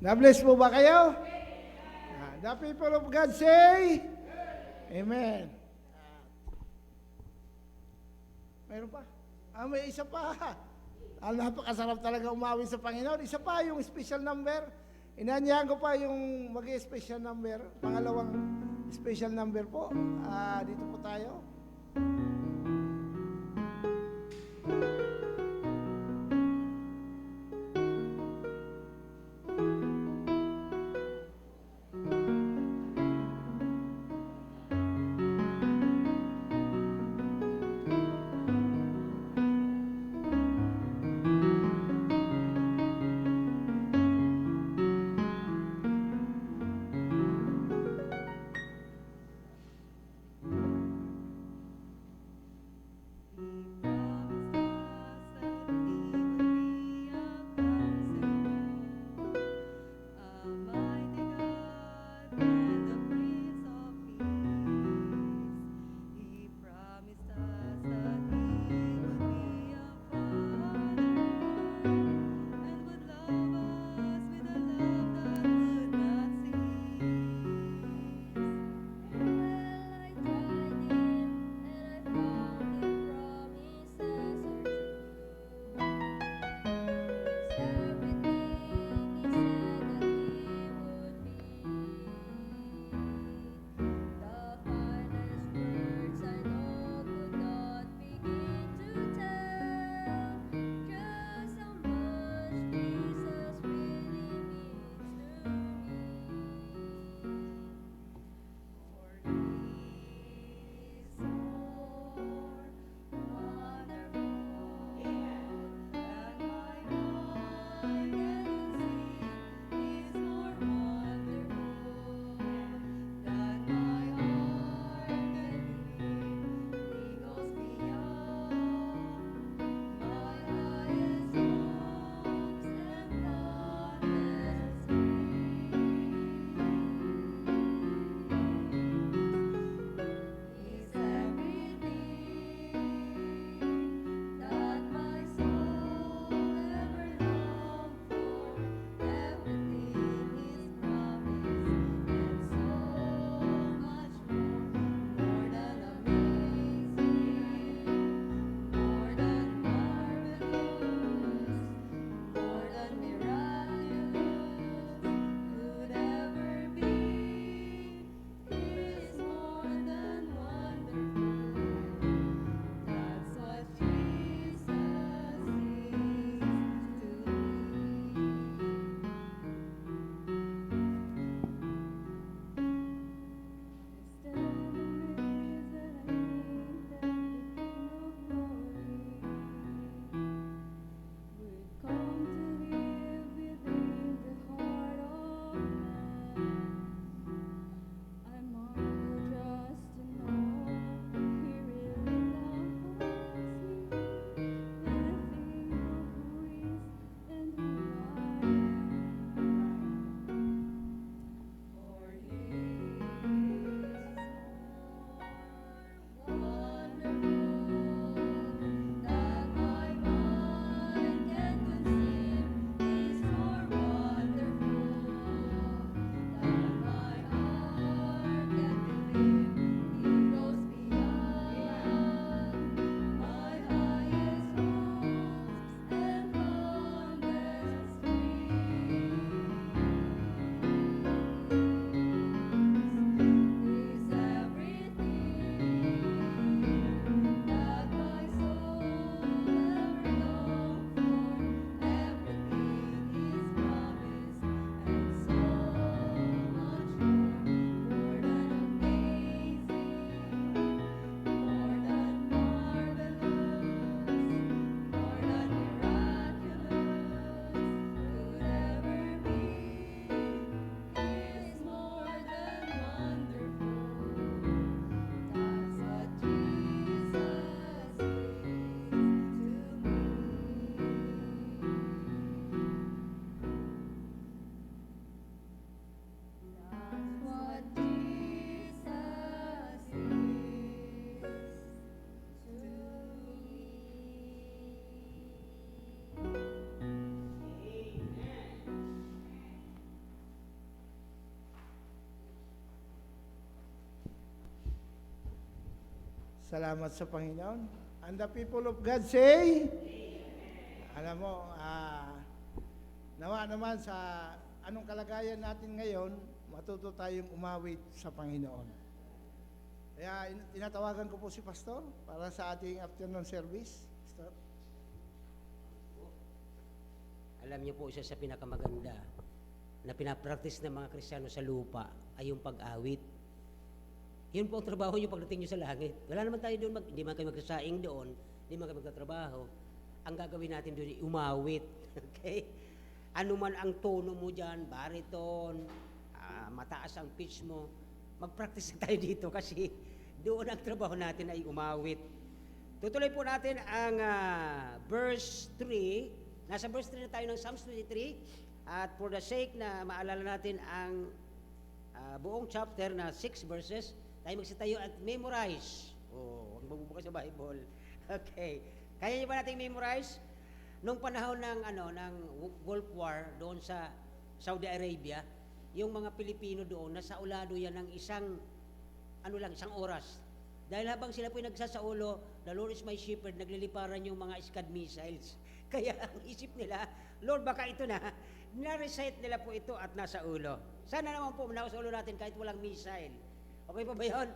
Na-bless po ba kayo? The people of God say, Amen. Mayroon pa? May isa pa. Napakasarap talaga umawi sa Panginoon. Isa pa yung special number. Inanyahan ko pa yung mag-special number. Pangalawang special number po. Dito po tayo. Salamat sa Panginoon. And the people of God say, alam mo, nawa naman sa anong kalagayan natin ngayon, matuto tayong umawit sa Panginoon. Kaya tinatawagan ko po si Pastor para sa ating afternoon service. Pastor. Alam niyo po, isa sa pinakamaganda na pinapractice ng mga Kristiyano sa lupa ay yung pag-awit. Yun po ang trabaho niyo pagdating niyo sa langit. Wala naman tayo doon, hindi man kayo magsasaing doon, hindi man kayo magtatrabaho. Ang gagawin natin doon ay umawit. Okay? Ano man ang tono mo dyan, bariton, mataas ang pitch mo, mag-practice tayo dito kasi doon ang trabaho natin ay umawit. Tutuloy po natin ang verse 3. Nasa verse 3 na tayo ng Psalms 23. At for the sake na maalala natin ang buong chapter na 6 verses, tayo magsitayo at memorize. Huwag mabubukas sa Bible. Okay. Kaya niyo ba natin memorize? Nung panahon ng Gulf War doon sa Saudi Arabia, yung mga Pilipino doon, nasa ulado yan ng isang oras. Dahil habang sila po nagsasaulo, the Lord is my shepherd, nagliliparan yung mga Scud missiles. Kaya ang isip nila, Lord, baka ito na, na-recite nila po ito at nasa ulo. Sana naman po, nasa ulo natin kahit walang missile. Okay po ba yun?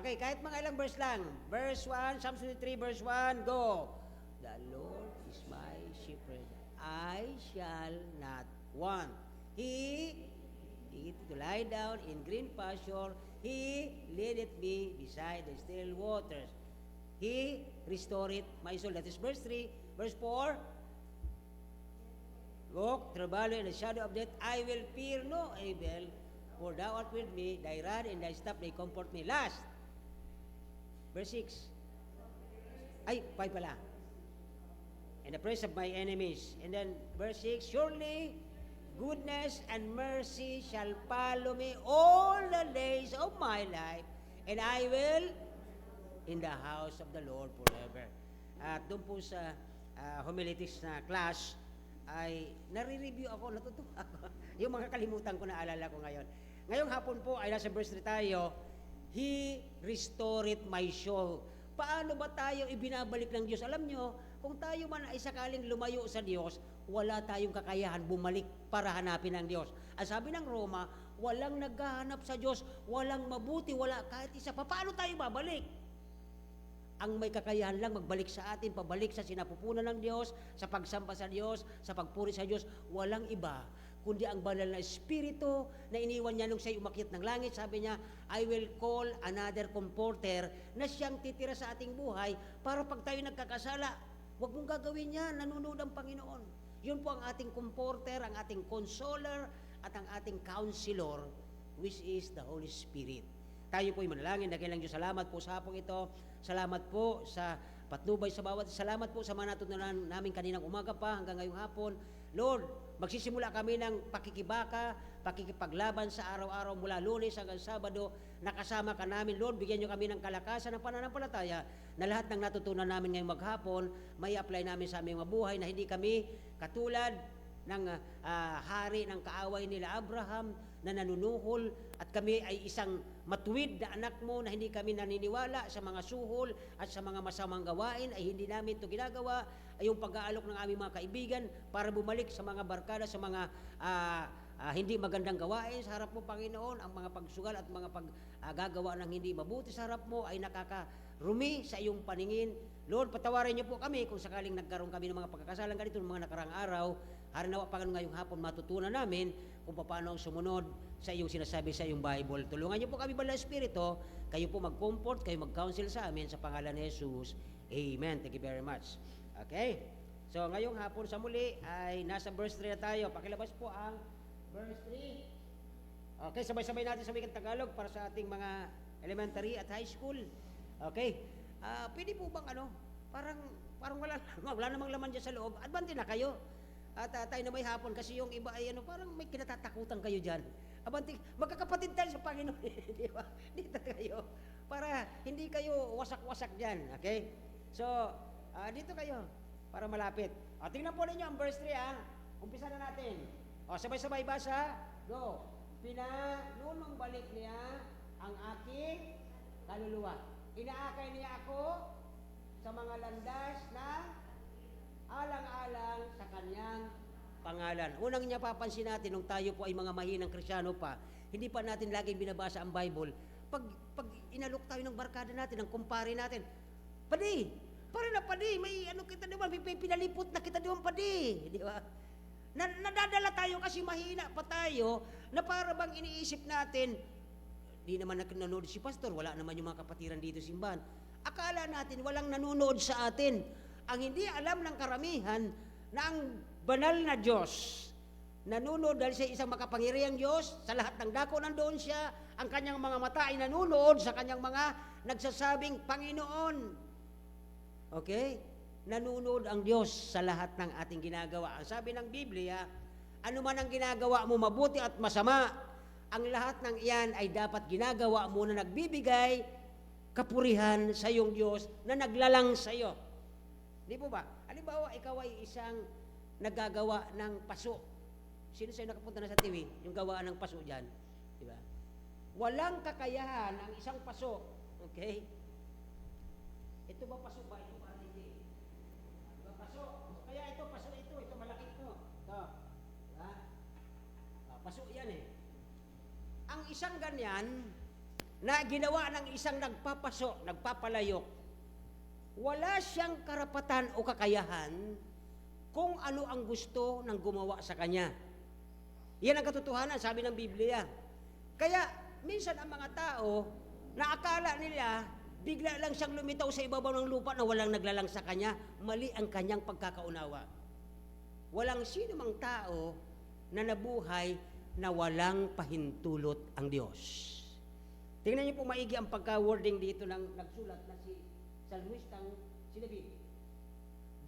Okay, kahit mga ilang verse lang. Verse 1, Psalms 23, verse 1, go. The Lord is my shepherd, I shall not want. He to lie down in green pasture, He leadeth me beside the still waters. He restoreth my soul. That is verse 3. Verse 4, walk through the valley in the shadow of death, I will fear no evil, for thou art with me, thy rod and thy staff, they comfort me. Last, verse 6. Ay, 5 pala. In the presence of my enemies. And then, verse 6, surely goodness and mercy shall follow me all the days of my life, and I will in the house of the Lord forever. At doon po sa homiletics na class, ay nare-review ako, natutuwa ako. Yung mga kalimutan ko na alala ko ngayon. Ngayong hapon po ay nasa verse 3 tayo, He restored my soul. Paano ba tayo ibinabalik ng Diyos? Alam nyo, kung tayo man ay sakaling lumayo sa Diyos, wala tayong kakayahan bumalik para hanapin ang Diyos. Ang sabi ng Roma, walang naghahanap sa Diyos, walang mabuti, wala kahit isa pa. Paano tayo babalik? Ang may kakayahan lang magbalik sa atin, pabalik sa sinapupunan ng Diyos, sa pagsamba sa Diyos, sa pagpuri sa Diyos, walang iba, kundi ang banal na Espiritu na iniwan niya nung siya'y umakyat ng langit. Sabi niya, I will call another comforter na siyang titira sa ating buhay para pag tayo nagkakasala, huwag mong gagawin yan, nanonood ang Panginoon. Yun po ang ating comforter, ang ating consoler, at ang ating counselor, which is the Holy Spirit. Tayo po'y manalangin, dakilang Diyos, salamat po sa hapong ito. Salamat po sa patnubay sa bawat. Salamat po sa mga natutunan namin kaninang umaga pa hanggang ngayong hapon. Lord, magsisimula kami ng pakikibaka, pakikipaglaban sa araw-araw mula Lunes hanggang Sabado. Nakasama ka namin, Lord. Bigyan niyo kami ng kalakasan ng pananampalataya na lahat ng natutunan namin ngayong maghapon, may apply namin sa aming mabuhay na hindi kami katulad ng hari ng kaaway nila Abraham na nanunuhol, at kami ay isang matuwid na anak mo na hindi kami naniniwala sa mga suhol at sa mga masamang gawain, ay hindi namin ito ginagawa. Ay yung pag-aalok ng aming mga kaibigan para bumalik sa mga barkada, sa mga hindi magandang gawain sa harap mo, Panginoon. Ang mga pagsugal at mga paggagawa ng hindi mabuti sa harap mo ay nakakarumi sa iyong paningin. Lord, patawarin niyo po kami kung sakaling nagkaroon kami ng mga pagkakasalang ganito ng mga nakarang araw. Harinawa Panginoon ngayong hapon matutunan namin kung paano ang sumunod sa iyong sinasabi sa iyong Bible. Tulungan niyo po kami, Banal na Espiritu, kayo po mag-comfort, kayo mag-counsel sa amin sa pangalan ni Jesus. Amen. Thank you very much. Okay? So ngayong hapon sa muli ay nasa verse 3 na tayo. Pakilabas po ang verse 3. Okay, sabay-sabay natin sa wikang Tagalog para sa ating mga elementary at high school. Okay? Pwede po bang parang wala namang laman dyan sa loob. Advante na kayo. At tayo na may hapon kasi yung iba ay parang may kinatatakutan kayo dyan. Abante, magkakapatid tayo sa Panginoon. Di ba? Dito kayo. Para hindi kayo wasak-wasak dyan. Okay? So, dito kayo para malapit. Tingnan po ninyo ang verse 3 Umpisa na natin. Sabay-sabay basa. Go. Pinanunong balik niya ang aking kaluluwa. Inaakay niya ako sa mga landas na alang-alang sa kanyang pangalan. Unang niya papansin natin nung tayo po ay mga mahinang Kristyano pa, hindi pa natin laging binabasa ang Bible. Pag inalok tayo ng barkada natin, ng kumpare natin, padi, para na padi, may ano kita diba, may pinalipot na kita diba padi, di ba? Nadadala tayo kasi mahina pa tayo na para bang iniisip natin, di naman nanonood si pastor, wala naman yung mga kapatiran dito sa simbahan. Akala natin walang nanonood sa atin. Ang hindi alam ng karamihan na ang banal na Diyos nanonood dahil sa isang makapangyarihang Diyos, sa lahat ng dako nandoon siya, ang kanyang mga mata ay nanonood sa kanyang mga nagsasabing Panginoon. Okay? Nanonood ang Diyos sa lahat ng ating ginagawa. Ang sabi ng Biblia, ano man ang ginagawa mo, mabuti at masama, ang lahat ng iyan ay dapat ginagawa mo na nagbibigay kapurihan sa iyong Diyos na naglalang sa iyo. Di po ba? Halimbawa, ikaw ay isang naggagawa ng paso. Sino sa'yo nakapunta na sa TV? Yung gawaan ng paso dyan. Di ba? Walang kakayahan ang isang paso. Okay? Ito ba paso ba? Ito ba hindi? Diba paso? Kaya ito paso ito. Ito malaki ito. Ito. Diba? Paso yan eh. Ang isang ganyan na ginawa ng isang nagpapaso, nagpapalayok, wala siyang karapatan o kakayahan kung ano ang gusto ng gumawa sa kanya. Yan ang katotohanan, sabi ng Biblia. Kaya, minsan ang mga tao, na akala nila, bigla lang siyang lumitaw sa ibabaw ng lupa na walang naglalang sa kanya, mali ang kanyang pagkakaunawa. Walang sino mang tao na nabuhay na walang pahintulot ang Diyos. Tingnan niyo po maigi ang pagka-wording dito ng nagsulat na si Salmistang si David.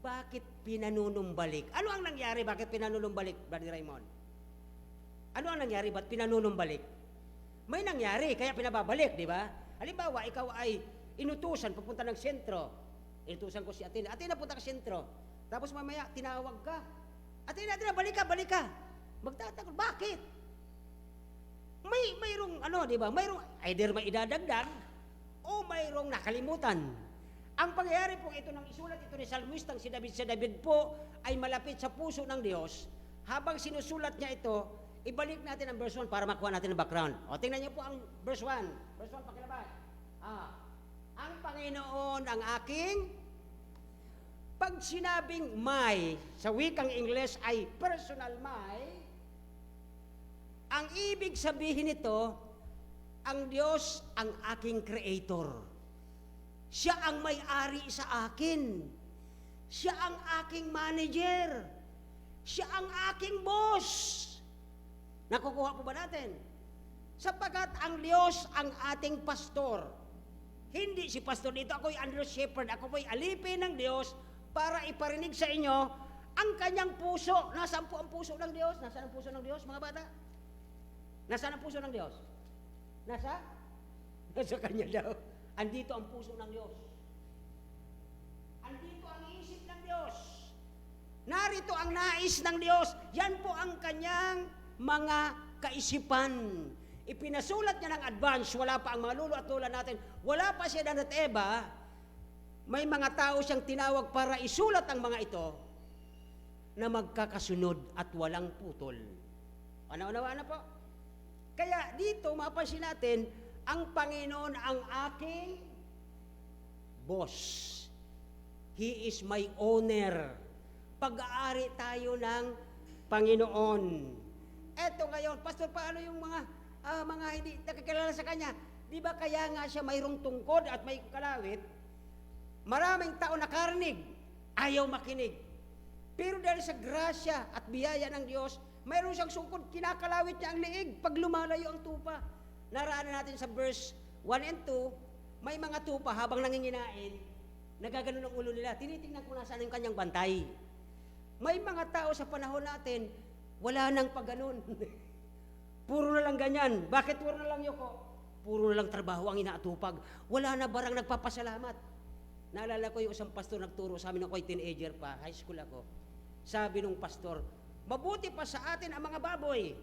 Bakit pinanunumbalik? Ano ang nangyari? Bakit pinanunumbalik, Brother Raymond? Ano ang nangyari? Ba't pinanunumbalik? May nangyari, kaya pinababalik, di ba? Halimbawa, ikaw ay inutusan, papunta ng sentro. Inutusan ko si Athena. Athena, punta ka sentro. Tapos mamaya, tinawag ka. Athena, balik ka. Magtatanggol, bakit? Mayroong, di ba? Mayroong, either may idadagdag, o mayroong nakalimutan. Ang pangyayari po ito ng isulat ito ni Salmistang si David po ay malapit sa puso ng Diyos. Habang sinusulat niya ito, ibalik natin ang verse 1 para makuha natin ang background. O, tingnan niyo po ang verse 1. Verse 1, pakilabas. Ang Panginoon ang aking, pag sinabing my, sa wikang Ingles ay personal my, ang ibig sabihin nito, ang Diyos ang aking creator. Siya ang may-ari sa akin. Siya ang aking manager. Siya ang aking boss. Nakukuha po ba natin? Sapagkat ang Diyos ang ating pastor. Hindi si pastor dito, ako'y under shepherd, ako po'y alipin ng Diyos para iparinig sa inyo ang kanyang puso. Nasaan po ang puso ng Diyos? Nasaan ang puso ng Diyos, mga bata? Nasaan ang puso ng Diyos? Nasa kanya daw. Andito ang puso ng Diyos. Andito ang isip ng Diyos. Narito ang nais ng Diyos. Yan po ang kanyang mga kaisipan. Ipinasulat niya ng advance, wala pa ang mga lolo at lola natin, wala pa si Adan at Eva, may mga tao siyang tinawag para isulat ang mga ito na magkakasunod at walang putol. Ano-ano po? Kaya dito, mapansin natin, ang Panginoon ang aking boss. He is my owner. Pag-aari tayo ng Panginoon. Eto ngayon, Pastor, paano yung mga hindi nakakilala sa Kanya? Di ba kaya nga siya mayroong tungkod at may kalawit? Maraming tao nakarinig, ayaw makinig. Pero dahil sa grasya at biyaya ng Diyos, mayroon siyang sungkod, kinakalawit niya ang liig pag lumalayo ang tupa. Naraanan natin sa verse 1 and 2, may mga tupa habang nanginginain, nagaganon ang ulo nila, tinitingnan kung nasaan yung kanyang bantay. May mga tao sa panahon natin, wala nang pagganon. Puro na lang ganyan. Bakit puro na lang yuko? Puro na lang trabaho ang inaatupag. Wala na barang nagpapasalamat. Naalala ko yung isang pastor nagturo sa amin, ako'y teenager pa, high school ako. Sabi nung pastor, mabuti pa sa atin ang mga baboy.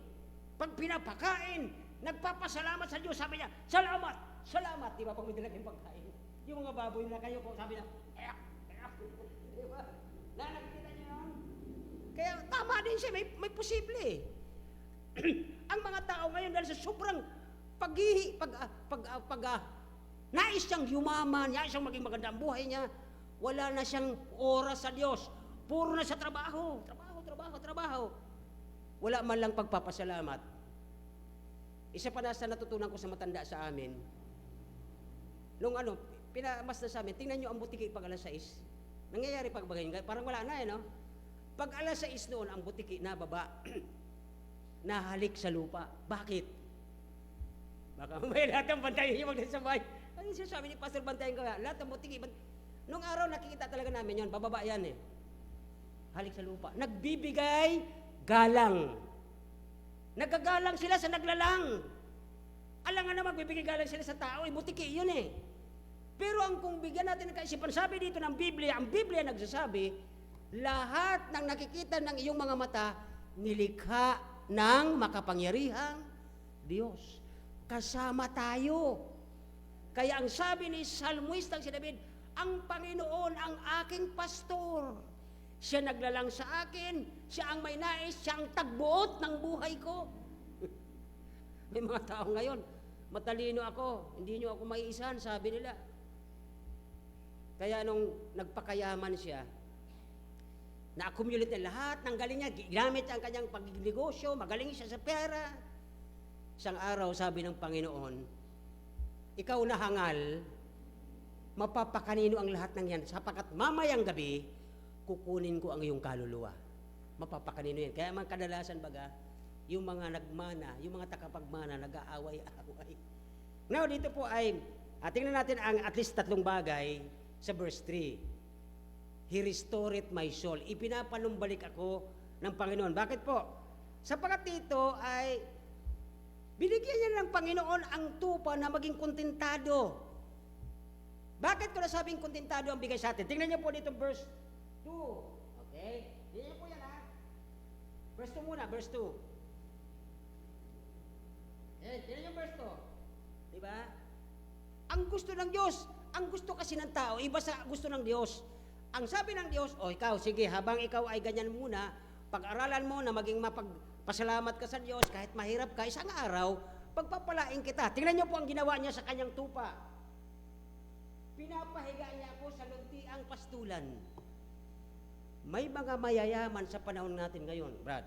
Pag pinapakain, nagpapasalamat sa Diyos. Sabi niya, salamat. salamat, di ba, pag may dala kayong pagkain. Yung mga baboy na kayo po, sabi na, di ba? Nakikita niyo yun? Kaya tama din siya, may posible eh. Ang mga tao ngayon dahil sa sobrang nais siyang yumaman, nais siyang maging maganda ang buhay niya, wala na siyang oras sa Diyos. Puro na sa trabaho. Wala man lang pagpapasalamat. Isa pa na sa natutunan ko sa matanda sa amin, nung pinamas na sa amin, tingnan nyo ang butiki pag alas 6. Nangyayari pag bagay, parang wala na no? Pag alas 6 noon, ang butiki na baba, nahalik sa lupa. Bakit? Baka may lahat ng bantayan yung magsasabay. Ano yung sinasabi ni Pastor Bantayan ko? Lahat ng butiki. Nung araw, nakikita talaga namin yon, bababa yan eh. Halik sa lupa. Nagbibigay galang. Nagagalang sila sa naglalang. Alam nga naman, magbibigay galang sila sa tao, butiki yun eh. Pero kung bigyan natin ng kaisipan, sabi dito ng Biblia, ang Biblia nagsasabi, lahat ng nakikita ng iyong mga mata, nilikha ng makapangyarihang Diyos. Kasama tayo. Kaya ang sabi ni Salmistang si David, ang Panginoon ang aking pastor. Siya naglalang sa akin, siya ang may nais, siya ang tagbuot ng buhay ko. May mga tao ngayon, matalino ako, hindi nyo ako maiisan, sabi nila. Kaya nung nagpakayaman siya, na-accumulate na lahat ng galing niya, ginamit ang kanyang pagnegosyo, magaling siya sa pera. Isang araw, sabi ng Panginoon, ikaw na hangal, mapapakanino ang lahat ng yan, sapagkat mamayang gabi, kukunin ko ang iyong kaluluwa. Mapapakanino yan. Kaya man kadalasan baga, yung mga nagmana, yung mga takapagmana, nag-aaway-aaway. Now, dito po ay, tingnan natin ang at least 3 bagay sa verse 3. He restored my soul. Ipinapanumbalik ako ng Panginoon. Bakit po? Sapagat dito ay binigyan niya ng Panginoon ang tupa na maging kontentado. Bakit ko nasabing kontentado ang bigay sa atin? Tingnan niyo po dito verse 2. Okay? Tingnan niyo po yan ha. Verse 2 muna, verse 2. Tingnan niyo verse 2. Diba? Ang gusto ng Diyos, ang gusto kasi ng tao, iba sa gusto ng Diyos. Ang sabi ng Diyos, ikaw, sige, habang ikaw ay ganyan muna, pag-aralan mo na maging mapagpasalamat ka sa Diyos, kahit mahirap ka, isang araw, pagpapalain kita. Tingnan niyo po ang ginawa niya sa kanyang tupa. Pinapahiga niya ako sa luntiang pastulan. May mga mayayaman sa panahon natin ngayon, Brad.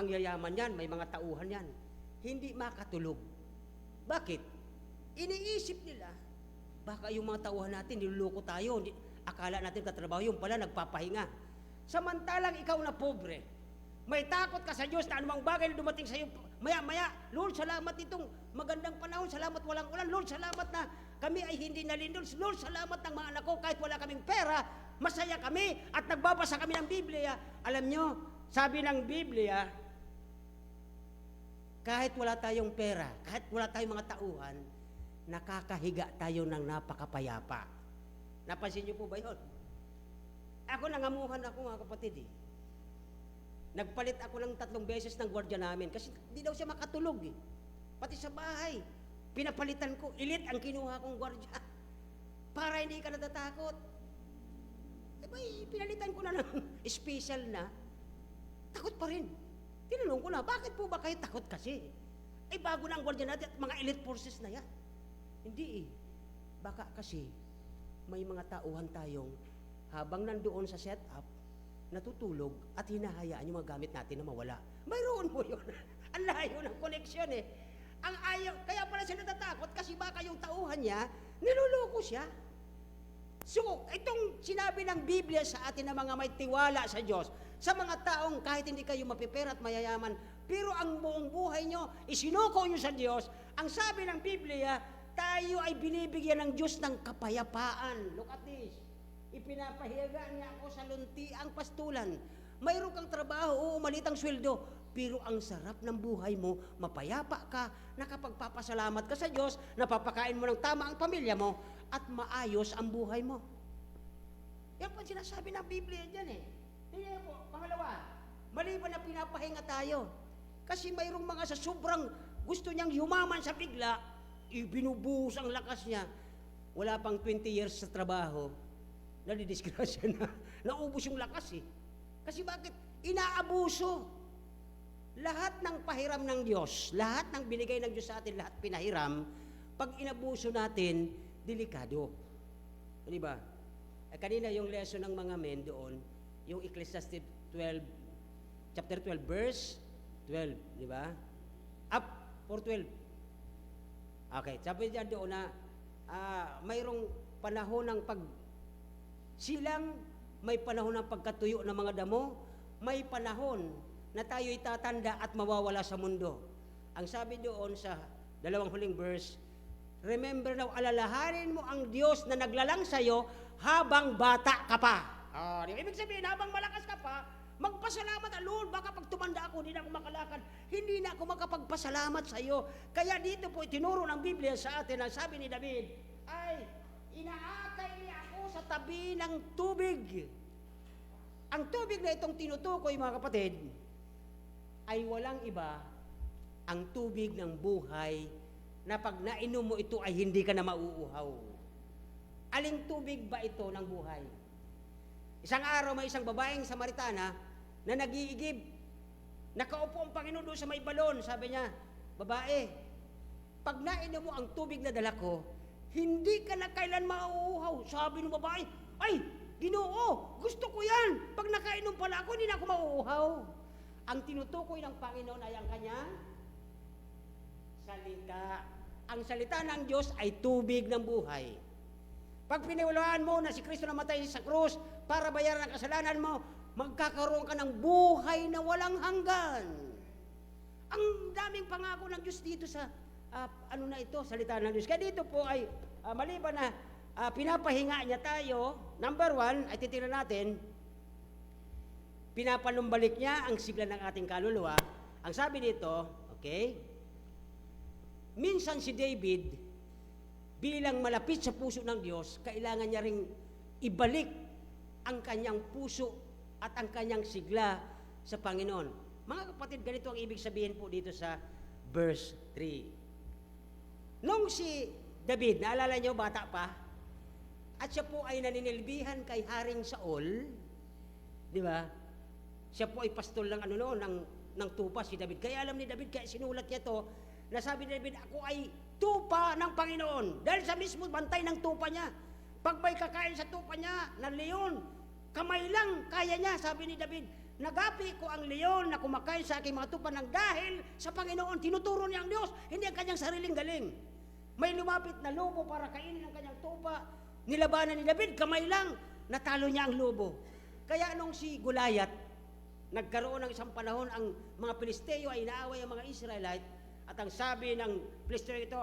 Ang yayaman yan, may mga tauhan yan. Hindi makatulog. Bakit? Iniisip nila, baka yung mga tauhan natin, niluloko tayo, akala natin katrabaho, yung pala nagpapahinga. Samantalang ikaw na pobre, may takot ka sa Diyos na anumang bagay na dumating sa iyo, maya-maya, Lord, salamat itong magandang panahon, salamat walang ulan, Lord, salamat na kami ay hindi nalindol, Lord, salamat ng mga anak ko, kahit wala kaming pera, masaya kami at nagbabasa kami ng Biblia. Alam nyo, sabi ng Biblia, kahit wala tayong pera, kahit wala tayong mga tauhan, nakakahiga tayo ng napakapayapa. Napansin niyo po ba yun? Ako nangamuhan ako mga kapatid eh. Nagpalit ako ng 3 beses ng gwardiya namin kasi hindi daw siya makatulog eh. Pati sa bahay, pinapalitan ko, ilit ang kinuha kong gwardiya para hindi ka natatakot. Diba, pinalitan ko na ng special na, takot pa rin. Tinanong ko na, bakit po ba kayo takot kasi? Ay bago na ang gwardiya natin at mga elite forces na yan. Hindi eh. Baka kasi may mga tauhan tayong habang nandoon sa setup, natutulog at hinahayaan yung mga gamit natin na mawala. Mayroon mo yun. Ang layo ng koneksyon eh. Ang ayaw, kaya pala siya natatakot kasi baka yung tauhan niya, niluloko siya. So, itong sinabi ng Biblia sa atin na mga may tiwala sa Diyos, sa mga taong kahit hindi kayo mapipera at mayayaman, pero ang buong buhay nyo, isinuko nyo sa Diyos, ang sabi ng Biblia, tayo ay binibigyan ng Diyos ng kapayapaan. Look at this. Ipinapahiyaga niya ako sa luntiang pastulan. Mayroon kang trabaho, oo, malitang sweldo, pero ang sarap ng buhay mo, mapayapa ka, nakapagpapasalamat ka sa Diyos, napapakain mo ng tama ang pamilya mo, at maayos ang buhay mo. Yan po sinasabi ng Biblia dyan eh. Tingnan po, pangalawa, maliban na pinapahinga tayo. Kasi mayroong mga sa sobrang gusto niyang yumaman sa bigla, ibinubuhos ang lakas niya. Wala pang 20 years sa trabaho, nadidisgrasya na. Naubos yung lakas eh. Kasi bakit? Inaabuso. Lahat ng pahiram ng Diyos, lahat ng binigay ng Diyos sa atin, lahat pinahiram, pag inabuso natin, delikado. Di ba? Kanina yung lesson ng mga men doon, yung Ecclesiastes 12, chapter 12, verse 12, di ba? Up for 12. Okay, sabi niya doon na mayroong panahon ng pagsilang, may panahon ng pagkatuyo ng mga damo, may panahon na tayo'y tatanda at mawawala sa mundo. Ang sabi doon sa dalawang huling verse, remember now, alalahanin mo ang Diyos na naglalang sa'yo habang bata ka pa. Ibig sabihin, habang malakas ka pa, magpasalamat, Lord, baka pag tumanda ako, hindi na ako makalakad, hindi na ako makapagpasalamat sa iyo. Kaya dito po, itinuro ng Biblia sa atin, ang sabi ni David, ay, inaakay niya ako sa tabi ng tubig. Ang tubig na itong tinutukoy, mga kapatid, ay walang iba, ang tubig ng buhay, na pag nainom mo ito ay hindi ka na mauuhaw. Aling tubig ba ito ng buhay? Isang araw may isang babaeng Samaritana na nag-iigib. Nakaupo ang Panginoon doon sa may balon. Sabi niya, babae, pag nainom mo ang tubig na dala ko, hindi ka na kailan mauuhaw. Sabi ng babae, ay, Ginoo, gusto ko yan. Pag nakainom pala ako, hindi na ako mauuhaw. Ang tinutukoy ng Panginoon ay ang kanyang salita. Ang salita ng Diyos ay tubig ng buhay. Pag piniwalaan mo na si Kristo namatay sa krus para bayaran ang kasalanan mo, magkakaroon ka ng buhay na walang hanggan. Ang daming pangako ng Diyos dito sa salita ng Diyos. Kaya dito po ay maliban na pinapahinga niya tayo, number 1, ay titignan natin, pinapanumbalik niya ang sigla ng ating kaluluwa. Ang sabi dito, okay, minsan si David, bilang malapit sa puso ng Diyos, kailangan niya ring ibalik ang kanyang puso at ang kanyang sigla sa Panginoon. Mga kapatid, ganito ang ibig sabihin po dito sa verse 3. Nung si David, naalala niyo, bata pa, at siya po ay naninilbihan kay Haring Saul, di ba? Siya po ay pastol ng ng tupa si David. Kaya alam ni David, kaya sinulat niya to, na sabi ni David, ako ay tupa ng Panginoon. Dahil sa mismo bantay ng tupa niya. Pag may kakain sa tupa niya, ng leon, kamay lang kaya niya, sabi ni David, nagapi ko ang leon na kumakain sa aking mga tupa ng dahil sa Panginoon, tinuturo niya ang Diyos, hindi ang kanyang sariling galing. May lumapit na lobo para kainin ang kanyang tupa, nilabanan ni David, kamay lang, natalo niya ang lobo. Kaya nung si Goliath, nagkaroon ng isang panahon, ang mga Pilisteo ay inaaway ang mga Israelite, at ang sabi ng Pilisteo ito,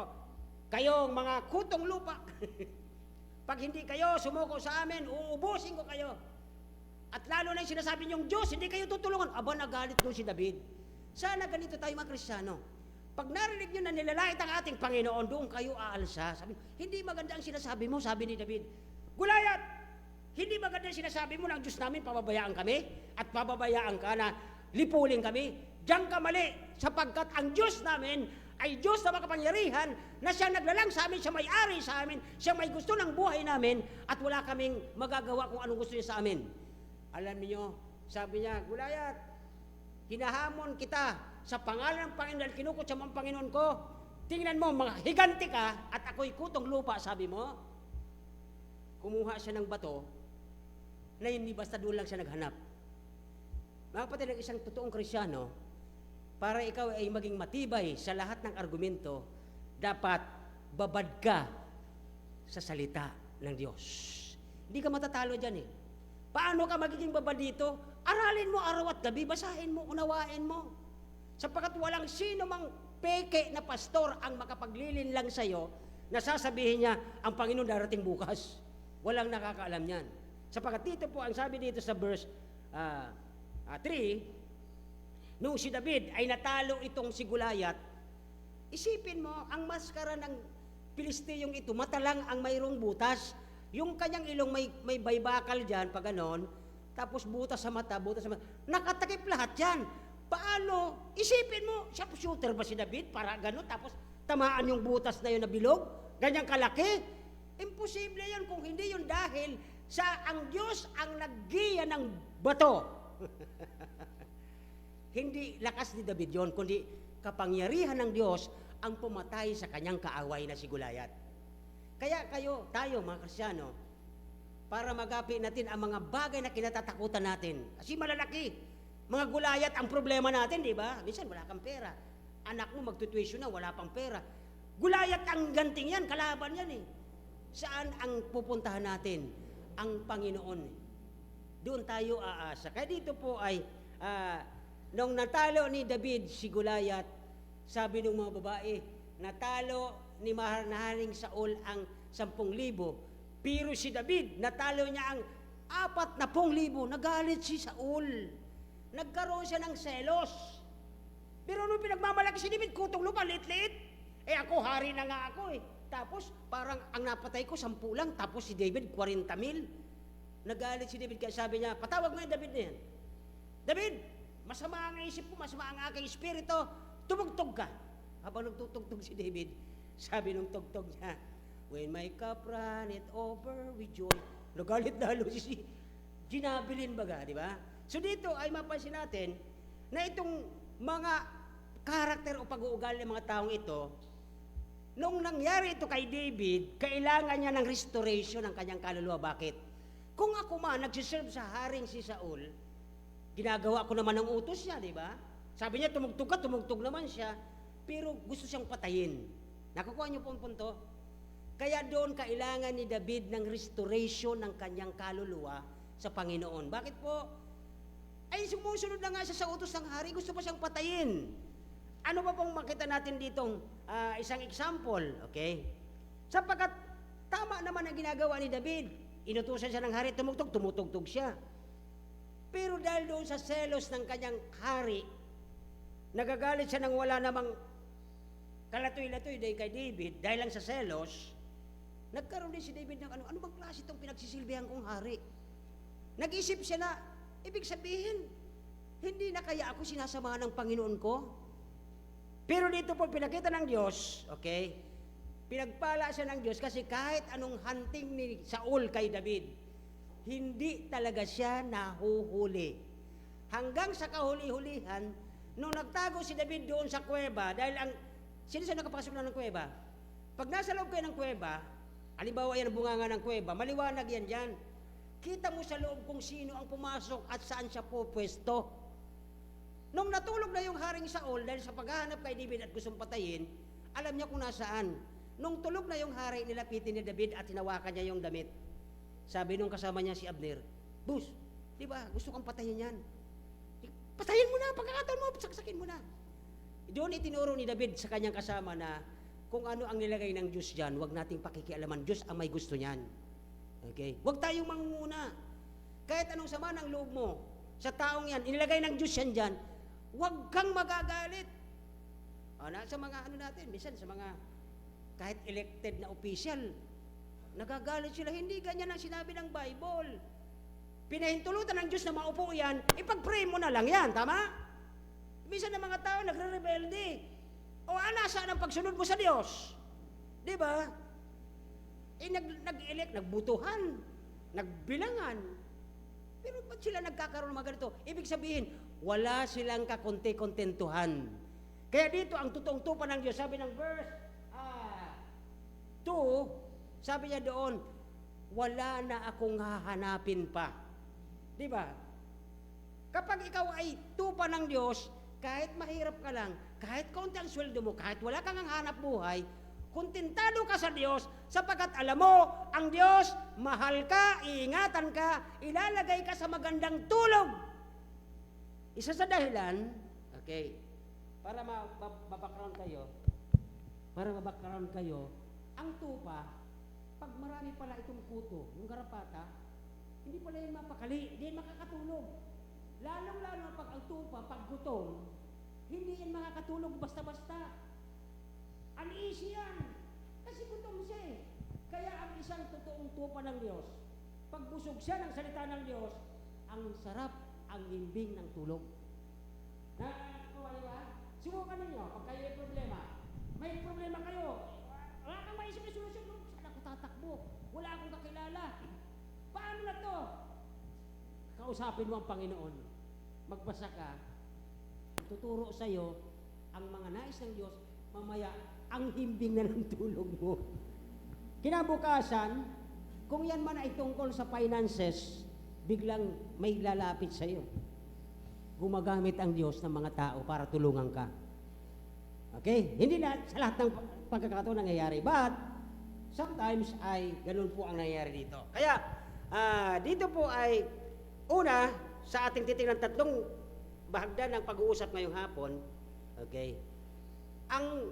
kayong mga kutong lupa, pag hindi kayo sumuko sa amin, uubusin ko kayo. At lalo na yung sinasabi niyong Diyos, hindi kayo tutulungan. Aba, nagalit doon si David. Sana ganito tayo mga Kristiyano. Pag narinig nyo na nilalait ang ating Panginoon, doon kayo aalsa. Sabi, hindi maganda ang sinasabi mo, sabi ni David. Goliath, hindi maganda ang sinasabi mo na ang Diyos namin, pababayaan kami, at pababayaan ka na lipulin kami. Diyan ka mali, sapagkat ang Diyos namin ay Diyos na makapangyarihan, na siya naglalang sa amin, siya may-ari sa amin, siya may gusto ng buhay namin, at wala kaming magagawa kung anong gusto niya sa amin. Alam niyo, sabi niya, Goliath, hinahamon kita sa pangalan ng Panginoon dahil kinukutsa mo ang Panginoon ko. Tingnan mo, mga higanti ka at ako'y kutong lupa, sabi mo. Kumuha siya ng bato na hindi basta doon lang siya naghanap. Mga kapatid, ng isang totoong Kristiyano, para ikaw ay maging matibay sa lahat ng argumento, dapat babad ka sa salita ng Diyos. Hindi ka matatalo dyan eh. Paano ka magiging babad dito? Aralin mo araw at gabi, basahin mo, unawain mo. Sapagkat walang sino mang peke na pastor ang makapaglilin lang sa'yo na sasabihin niya, ang Panginoon darating bukas. Walang nakakaalam yan. Sapagkat dito po, ang sabi dito sa verse 3, nung si David ay natalo itong si Goliath, isipin mo, ang maskara ng Pilisteyong ito, mata lang ang mayroong butas. Yung kanyang ilong may baybakal dyan, pag ganon, tapos butas sa mata, nakatakip lahat yan. Paano? Isipin mo, siya shooter ba si David? Para ganon, tapos tamaan yung butas na yun na bilog? Ganyang kalaki? Imposible yan kung hindi yun dahil sa ang Diyos ang naggiya ng bato. Hindi lakas ni David yon, kundi kapangyarihan ng Diyos ang pumatay sa kanyang kaaway na si Goliath. Kaya tayo mga Kristiyano, para magapi natin ang mga bagay na kinatatakutan natin. Kasi malalaki. Mga Goliath ang problema natin, di ba? Minsan wala kang pera. Anak mo magtutuition na, wala pang pera. Goliath ang ganting yan, kalaban yan eh. Saan ang pupuntahan natin? Ang Panginoon. Doon tayo aasa. Kaya dito po ay, nung natalo ni David si Goliath, sabi ng mga babae, natalo ni Maharing Saul ang 10,000. Pero si David, natalo niya ang 40,000. Nagalit si Saul. Nagkaroon siya ng selos. Pero nung pinagmamalaki si David, kutong lupa, lit-lit. Ako, hari na nga ako eh. Tapos, parang ang napatay ko, 10 lang. Tapos si David, 40,000. Nagalit si David, kaya sabi niya, patawag mo yung David na yan. David, masama ang isip ko, masama ang aking espiritu, tumugtog ka. Habang nagtutugtog si David, sabi nung tugtog niya, when my cup runneth over with joy. Nagalit na halo si Ginabilin baga, di ba? So dito ay mapansin natin na itong mga karakter o pag-uugali ng mga taong ito, nung nangyari ito kay David, kailangan niya ng restoration ng kanyang kaluluwa. Bakit? Kung ako man nagsiserve sa haring si Saul, ginagawa ko naman ang utos niya, di ba? Sabi niya, tumugtog ka, tumugtog naman siya, pero gusto siyang patayin. Nakukuha niyo po ang punto? Kaya doon kailangan ni David ng restoration ng kanyang kaluluwa sa Panginoon. Bakit po? Ay sumusunod na nga siya sa utos ng hari, gusto pa siyang patayin. Ano ba pong makita natin ditong isang example, okay? Sapagkat tama naman ang ginagawa ni David. Inutusan siya ng hari, tumutugtog siya. Pero dahil doon sa selos ng kanyang hari, nagagalit siya nang wala namang kalatoy-latoy dahil kay David, dahil lang sa selos, nagkaroon din si David ng ano bang klase itong pinagsisilbihan kong hari? Nag-isip siya na, ibig sabihin, hindi na kaya ako sinasamahan ng Panginoon ko? Pero dito po pinakita ng Diyos, okay? Pinagpala siya ng Diyos kasi kahit anong hunting ni Saul kay David, hindi talaga siya nahuhuli. Hanggang sa kahuli-hulihan, nung nagtago si David doon sa kuweba, dahil sino siya nakapasok na ng kuweba? Pag nasa loob kayo ng kuweba, halimbawa yan ang bunganga ng kuweba, maliwanag yan dyan. Kita mo sa loob kung sino ang pumasok at saan siya po pwesto. Nung natulog na yung haring Saul dahil sa paghahanap kay David at gustong patayin, alam niya kung nasaan. Nung tulog na yung hari, nilapitin ni David at hinawakan niya yung damit. Sabi nung kasama niya si Abner, Bus, di ba, gusto kang patayin yan. Patayin mo na, pagkakataon mo, saksakin mo na. Doon itinuro ni David sa kanyang kasama na kung ano ang nilagay ng Diyos dyan, huwag nating pakikialaman. Diyos ang may gusto niyan. Okay? Huwag tayong mangunguna. Kahit anong sama ng loob mo, sa taong yan, inilagay ng Diyos yan dyan, huwag kang magagalit. Sa mga natin, minsan sa mga kahit elected na official, nagagalit sila. Hindi ganyan ang sinabi ng Bible. Pinahintulutan ng Diyos na maupo yan, ipag-pray mo na lang yan, tama? Minsan ng mga tao nagre-rebelde. Nasaan ang pagsunod mo sa Diyos? Di ba? Nag-elect, nagbutuhan, nagbilangan. Pero ba't sila nagkakaroon ng mga ganito? Ibig sabihin, wala silang kakonte-kontentuhan. Kaya dito, ang totoong tupa ng Diyos, sabi ng verse 2, sabi niya doon, wala na akong hahanapin pa. Di ba? Kapag ikaw ay tupa ng Diyos, kahit mahirap ka lang, kahit konti ang sweldo mo, kahit wala kang hanap buhay, kontentado ka sa Diyos sapagkat alam mo, ang Diyos, mahal ka, iingatan ka, ilalagay ka sa magandang tulog. Isa sa dahilan, okay, para mabakground kayo, ang tupa, pag marami pala itong kuto, yung garapata, hindi pala yan mapakali, hindi yan makakatulog. Lalong-lalo pag ang tupa, pag gutom, hindi yan makakatulog basta-basta. Uneasy yan. Kasi gutom siya eh. Kaya ang isang totoong tupa ng Diyos, pag busog siya ng salita ng Diyos, ang sarap, ang limbing ng tulog. Ba? Subukan ninyo, pag kayo may problema, May problema kayo. Wala kang maisip na solusyon. No? Saan ako tatakbo? Wala akong kakilala. Paano na to? Kausapin mo ang Panginoon. Magbasa ka. Tuturo sa'yo ang mga nais ng Diyos. Mamaya, ang himbing na ng tulog mo. Kinabukasan, kung yan man ay tungkol sa finances, biglang may lalapit sa'yo. Gumagamit ang Diyos ng mga tao para tulungan ka. Okay? Hindi na sa lahat ng pagkakataon nangyayari. But, sometimes ay ganun po ang nangyayari dito. Kaya, dito po ay, una, sa ating titingnan tatlong bahagdan ng pag-uusap ngayong hapon, okay, ang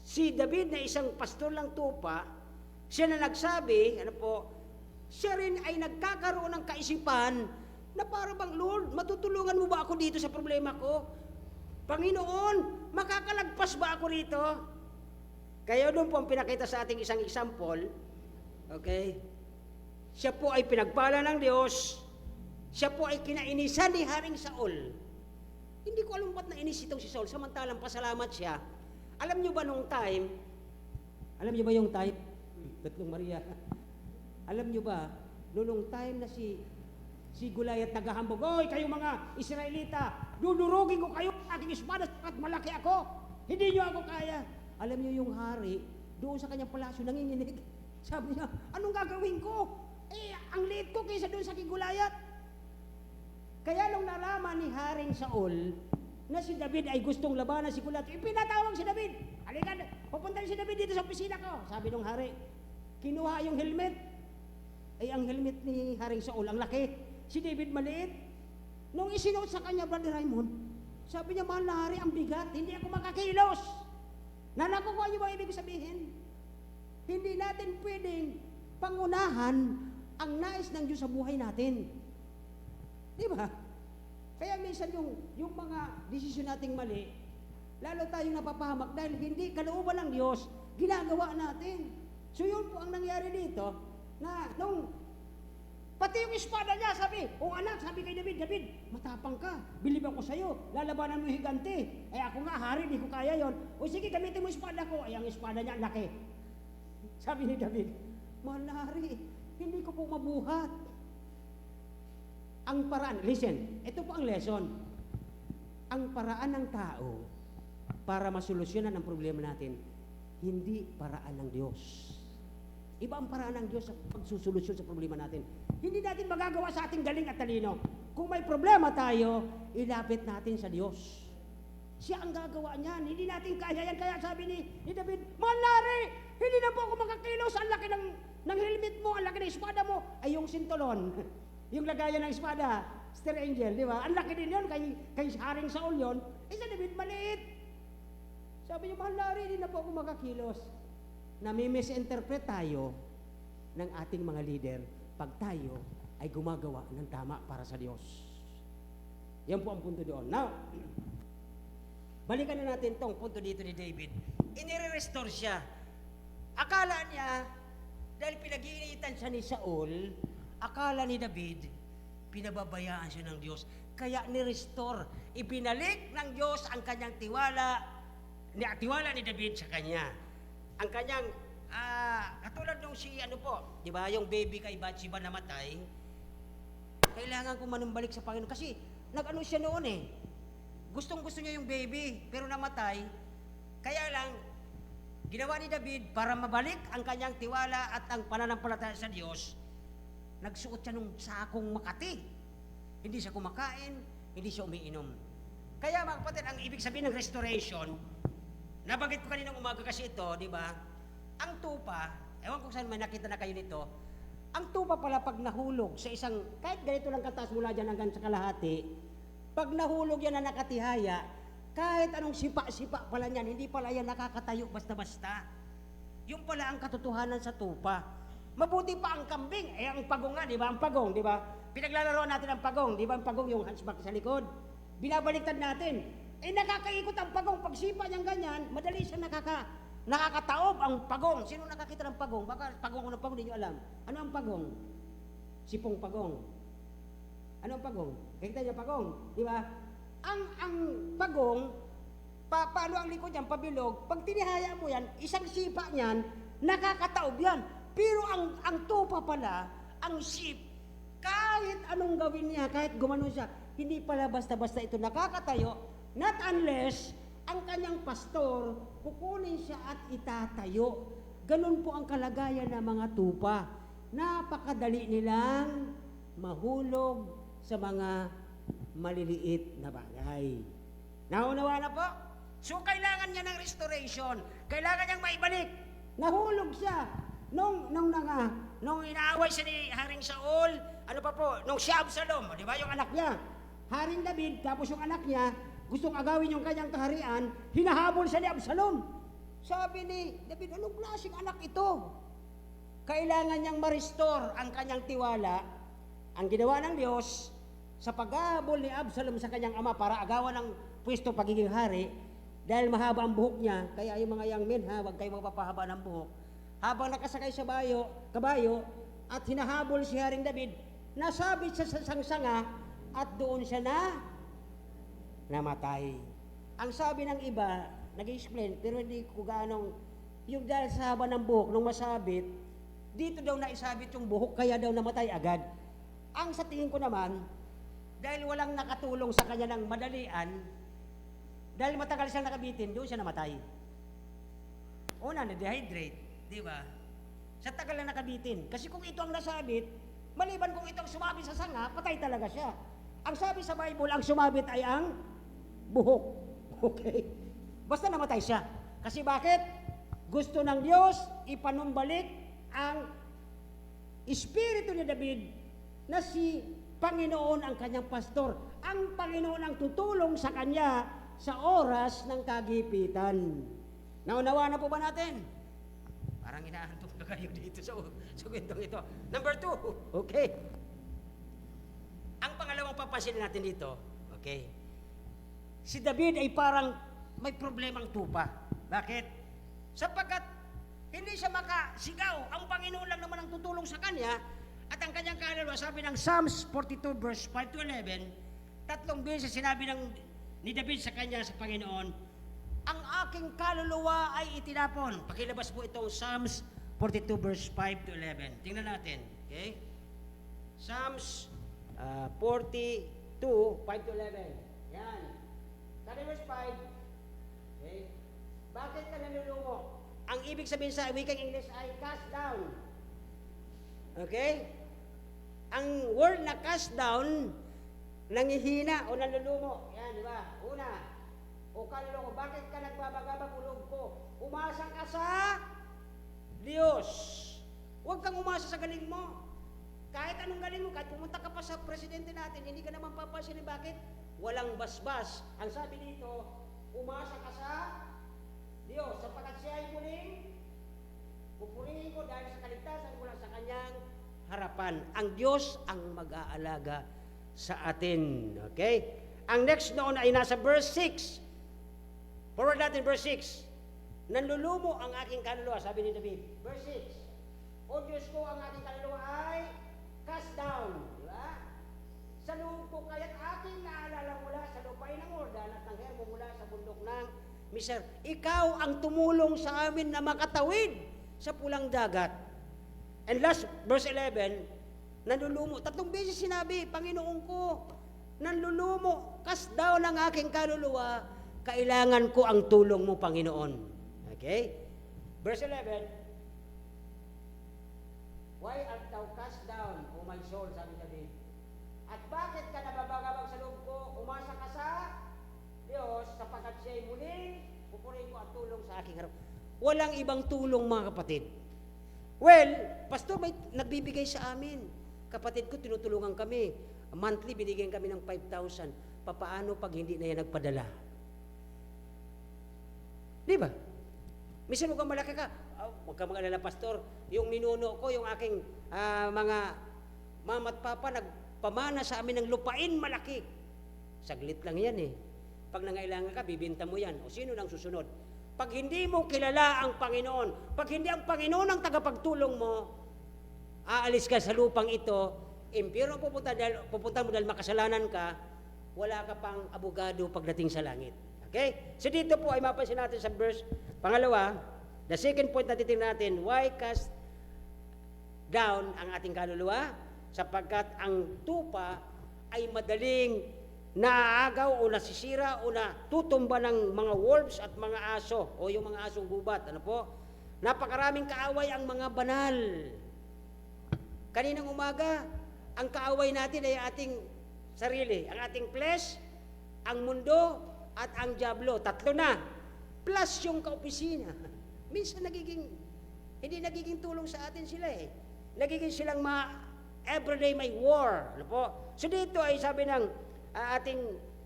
si David na isang pastor lang tupa, siya na nagsabi, ano po, siya rin ay nagkakaroon ng kaisipan na para bang, Lord, matutulungan mo ba ako dito sa problema ko? Panginoon, makakalagpas ba ako rito? Kaya doon po ang pinakita sa ating isang example, okay? Siya po ay pinagpala ng Diyos, siya po ay kinainisan ni Haring Saul. Hindi ko alam ba't nainis itong si Saul, samantalang pasalamat siya. Alam niyo ba nung time, alam niyo ba yung time? Tatlong Maria. Alam niyo ba, noong time na si Goliath naghahambog, "Oy, kayo mga Israelita, dudurugin ko kayo sa aking espada at malaki ako. Hindi niyo ako kaya." Alam niyo yung hari, doon sa kanyang palasyo nanginginig. Sabi niya, "Anong gagawin ko? Ang liit ko kaysa doon sa kay Goliath." Kaya nung nalaman ni Haring Saul na si David ay gustong labanan si Goliath, ipinatawag si David. "Halika, pupunta si David dito sa opisina ko." Sabi nung hari, kinuha yung helmet. Ang helmet ni Haring Saul, ang laki. Si David maliit. Nung isinuot sa kanya, Brother Raymond, sabi niya, "Mahal na hari, ang bigat, hindi ako makakilos." Nakukuha niyo ba ang ibig sabihin? Hindi natin pwedeng pangunahan ang nais ng Diyos sa buhay natin. Di ba? Kaya minsan yung mga desisyon nating mali, lalo tayong napapahamak dahil hindi kalooban ng Diyos, ginagawa natin. So yun po ang nangyari dito, na nung pati yung espada niya, sabi, "O anak," sabi kay David, "David, matapang ka, bilib ako sa'yo, lalabanan mo yung higante. Ako nga, hari, di ko kaya yon. O sige, gamitin mo yung espada ko." Ang espada niya, ang laki. Sabi ni David, "Mahal na hari, hindi ko po mabuhat." Ang paraan, listen, ito po ang lesson. Ang paraan ng tao para masolusyonan ang problema natin, hindi paraan ng Diyos. Iba ang paraan ng Diyos sa pagsusolusyon sa problema natin. Hindi natin magagawa sa ating galing at talino. Kung may problema tayo, ilapit natin sa Diyos. Siya ang gagawa niyan. Hindi natin kaya yan. Kaya sabi ni David, "Mahal na hari, hindi na po ako makakilos. Ang laki ng helmet mo, ang laki ng espada mo." Ay yung sintolon, yung lagayan ng espada, Star Angel, di ba? Ang laki din yun, kay Haring Saul yun. Sa David, maliit. Sabi niya, "Mahal na hari, hindi na po ako makakilos." Nami-misinterpret tayo ng ating mga leader pag tayo ay gumagawa ng tama para sa Diyos. Yan po ang punto doon. Now, balikan na natin tong punto dito ni David. Inire-restore siya. Akala niya, dahil pinag-iinitan siya ni Saul, akala ni David, pinababayaan siya ng Diyos. Kaya ni-restore. Ibinalik ng Diyos ang kanyang tiwala ni David sa kanya. Ang kanyang, katulad nung di ba, yung baby kay Bathsheba namatay, kailangan ko manumbalik sa Panginoon. Kasi, nag-ano siya noon Gustong-gusto niya yung baby, pero namatay. Kaya lang, ginawa ni David para mabalik ang kanyang tiwala at ang pananampalataya sa Diyos, nagsuot siya ng sakong makati. Hindi siya kumakain, hindi siya umiinom. Kaya mga kapatid, ang ibig sabihin ng restoration, nabanggit ko kaninang umaga kasi ito, di ba? Ang tupa, ewan kung saan may nakita na kayo nito, ang tupa pala pag nahulog sa isang, kahit ganito lang kataas mula dyan hanggang sa kalahati, pag nahulog yan na nakatihaya, kahit anong sipa-sipa pala niyan, hindi pala yan nakakatayo basta-basta. Yung pala ang katotohanan sa tupa. Mabuti pa ang kambing, ang pagong nga, di ba? Ang pagong, di ba? Pinaglalaroan natin ang pagong, di ba? Ang pagong yung hunchback sa likod. Binabaliktad natin. Nakakaikot ang pagong. Pag sipa niyang ganyan, madali siya nakakataob ang pagong. Sino nakakita ng pagong? Baka pagong ng pagong, hindi nyo alam. Ano ang pagong? Sipong pagong. Ano ang pagong? Kikita niyo pagong, di ba? Ang pagong, paano ang likod yan, pabilog, pag tinihaya mo yan, isang sipa niyan, nakakataob yan. Pero ang tupa pala, ang ship, kahit anong gawin niya, kahit gumano siya, hindi pala basta-basta ito nakakatayo, not unless ang kanyang pastor, kukunin siya at itatayo. Ganun po ang kalagayan ng mga tupa. Napakadali nilang mahulog sa mga maliliit na bagay. Naunawa na po? So kailangan niya ng restoration. Kailangan niyang maibalik. Nahulog siya. Nung inaaway siya ni Haring Saul, ano pa po, nung si Absalom, di ba yung anak niya? Haring David, tapos yung anak niya, gustong agawin yung kanyang kaharian, hinahabol siya ni Absalom. Sabi ni David, anong klaseng anak ito? Kailangan niyang ma-restore ang kanyang tiwala. Ang ginawa ng Diyos, sa paghahabol ni Absalom sa kanyang ama para agawan ng pwesto pagiging hari, dahil mahaba ang buhok niya, kaya yung mga young men, huwag kayong magpapahaba ng buhok. Habang nakasakay sa kabayo, at hinahabol si Haring David, nasabit siya sa sangsanga, at doon siya namatay. Ang sabi ng iba, nag-explain, pero hindi ko gaanong, yung dahil sa haba ng buhok, nung masabit, dito daw naisabit yung buhok, kaya daw namatay agad. Ang sa tingin ko naman, dahil walang nakatulong sa kanya ng madalian, dahil matagal siyang nakabitin, doon siya namatay. Una, na-dehydrate, di ba? Sa tagal na nakabitin. Kasi kung ito ang nasabit, maliban kung ito ang sumabit sa sanga, patay talaga siya. Ang sabi sa Bible, ang sumabit ay ang buhok. Okay? Basta namatay siya. Kasi bakit? Gusto ng Diyos ipanumbalik ang espiritu ni David na si Panginoon ang kanyang pastor. Ang Panginoon ang tutulong sa kanya sa oras ng kagipitan. Naunawa na po ba natin? Parang inaantok na kayo dito sa kwentong ito. Number 2, okay. Ang pangalawang papasin natin dito, okay. Si David ay parang may problemang tupa. Bakit? Sapagkat hindi siya makasigaw. Ang Panginoon lang naman ang tutulong sa kanya. At ang kanyang kaluluwa, sabi ng Psalms 42 verse 5 to 11, 3 beses sinabi ni David sa kanya sa Panginoon, ang aking kaluluwa ay itinapon. Pakilabas po itong Psalms 42 verse 5 to 11. Tingnan natin. Okay? Psalms 42, 5 to 11. Yan. Kani verse 5. Okay? Bakit ka nalulumo? Ang ibig sabihin sa wikang English ay cast down. Okay? Ang word na cast down, nangihina o nalulumo. Yan, di ba? Una, o kalulumo, bakit ka nagbabagabag ulog ko? Umasa ka sa Diyos. Huwag kang umasa sa galing mo. Kahit anong galing mo, kahit pumunta ka pa sa presidente natin, hindi ka naman papasin. Bakit? Walang basbas. Ang sabi dito, umasa ka sa Diyos. Sapagkat siya ay muling pupurihin ko dahil sa kaligtasan mula sa kanyang harapan. Ang Diyos ang mag-aalaga sa atin. Okay? Ang next noon ay nasa verse 6. Forward natin verse 6. Nanlulumo ang aking kaluluwa, sabi ni David. Verse 6. O Diyos ko, ang aking kaluluwa ay cast down. Di ba? Sa loob ko kaya't aking naalala mula sa lupain ng Jordan at ng Hermo mula sa bundok ng Miser. Ikaw ang tumulong sa amin na makatawid sa pulang dagat. And last, verse 11, nanlulumo. 3 beses sinabi, Panginoon ko, nanlulumo, cast down ang aking kaluluwa, kailangan ko ang tulong mo, Panginoon. Okay? Verse 11, why art thou cast down, O my soul, sabi David? At bakit ka nababagabag sa loob ko, umasa ka sa Diyos, sapagkat siya'y muling pupurihin ko at tulong sa aking harap. Walang ibang tulong, mga kapatid. Well, pastor, may nagbibigay sa amin. Kapatid ko, tinutulungan kami. Monthly, binigyan kami ng 5,000. Papaano pag hindi na yan nagpadala? Di ba? Minsan mukhang malaki ka. Huwag ka mag-alala, pastor. Yung ninuno ko, yung aking mga mama at papa, nagpamana sa amin ng lupain malaki. Saglit lang yan eh. Pag nangailangan ka, bibinta mo yan. O sino nang susunod? Pag hindi mo kilala ang Panginoon, pag hindi ang Panginoon ang tagapagtulong mo, aalis ka sa lupang ito, impyerno pupunta mo dahil makasalanan ka, wala ka pang abogado pagdating sa langit. Okay? So dito po ay mapansin natin sa verse pangalawa, the second point na titingnan natin, why cast down ang ating kaluluwa? Sapagkat ang tupa ay madaling naaagaw o nasisira o natutumba ng mga wolves at mga aso o yung mga asong gubat. Ano po? Napakaraming kaaway ang mga banal. Kaninang umaga, ang kaaway natin ay ating sarili, ang ating flesh, ang mundo, at ang diablo. Tatlo na. Plus yung kaopisina. Minsan hindi nagiging tulong sa atin sila eh. Nagiging silang everyday may war. Ano po? So dito ay sabi ng ating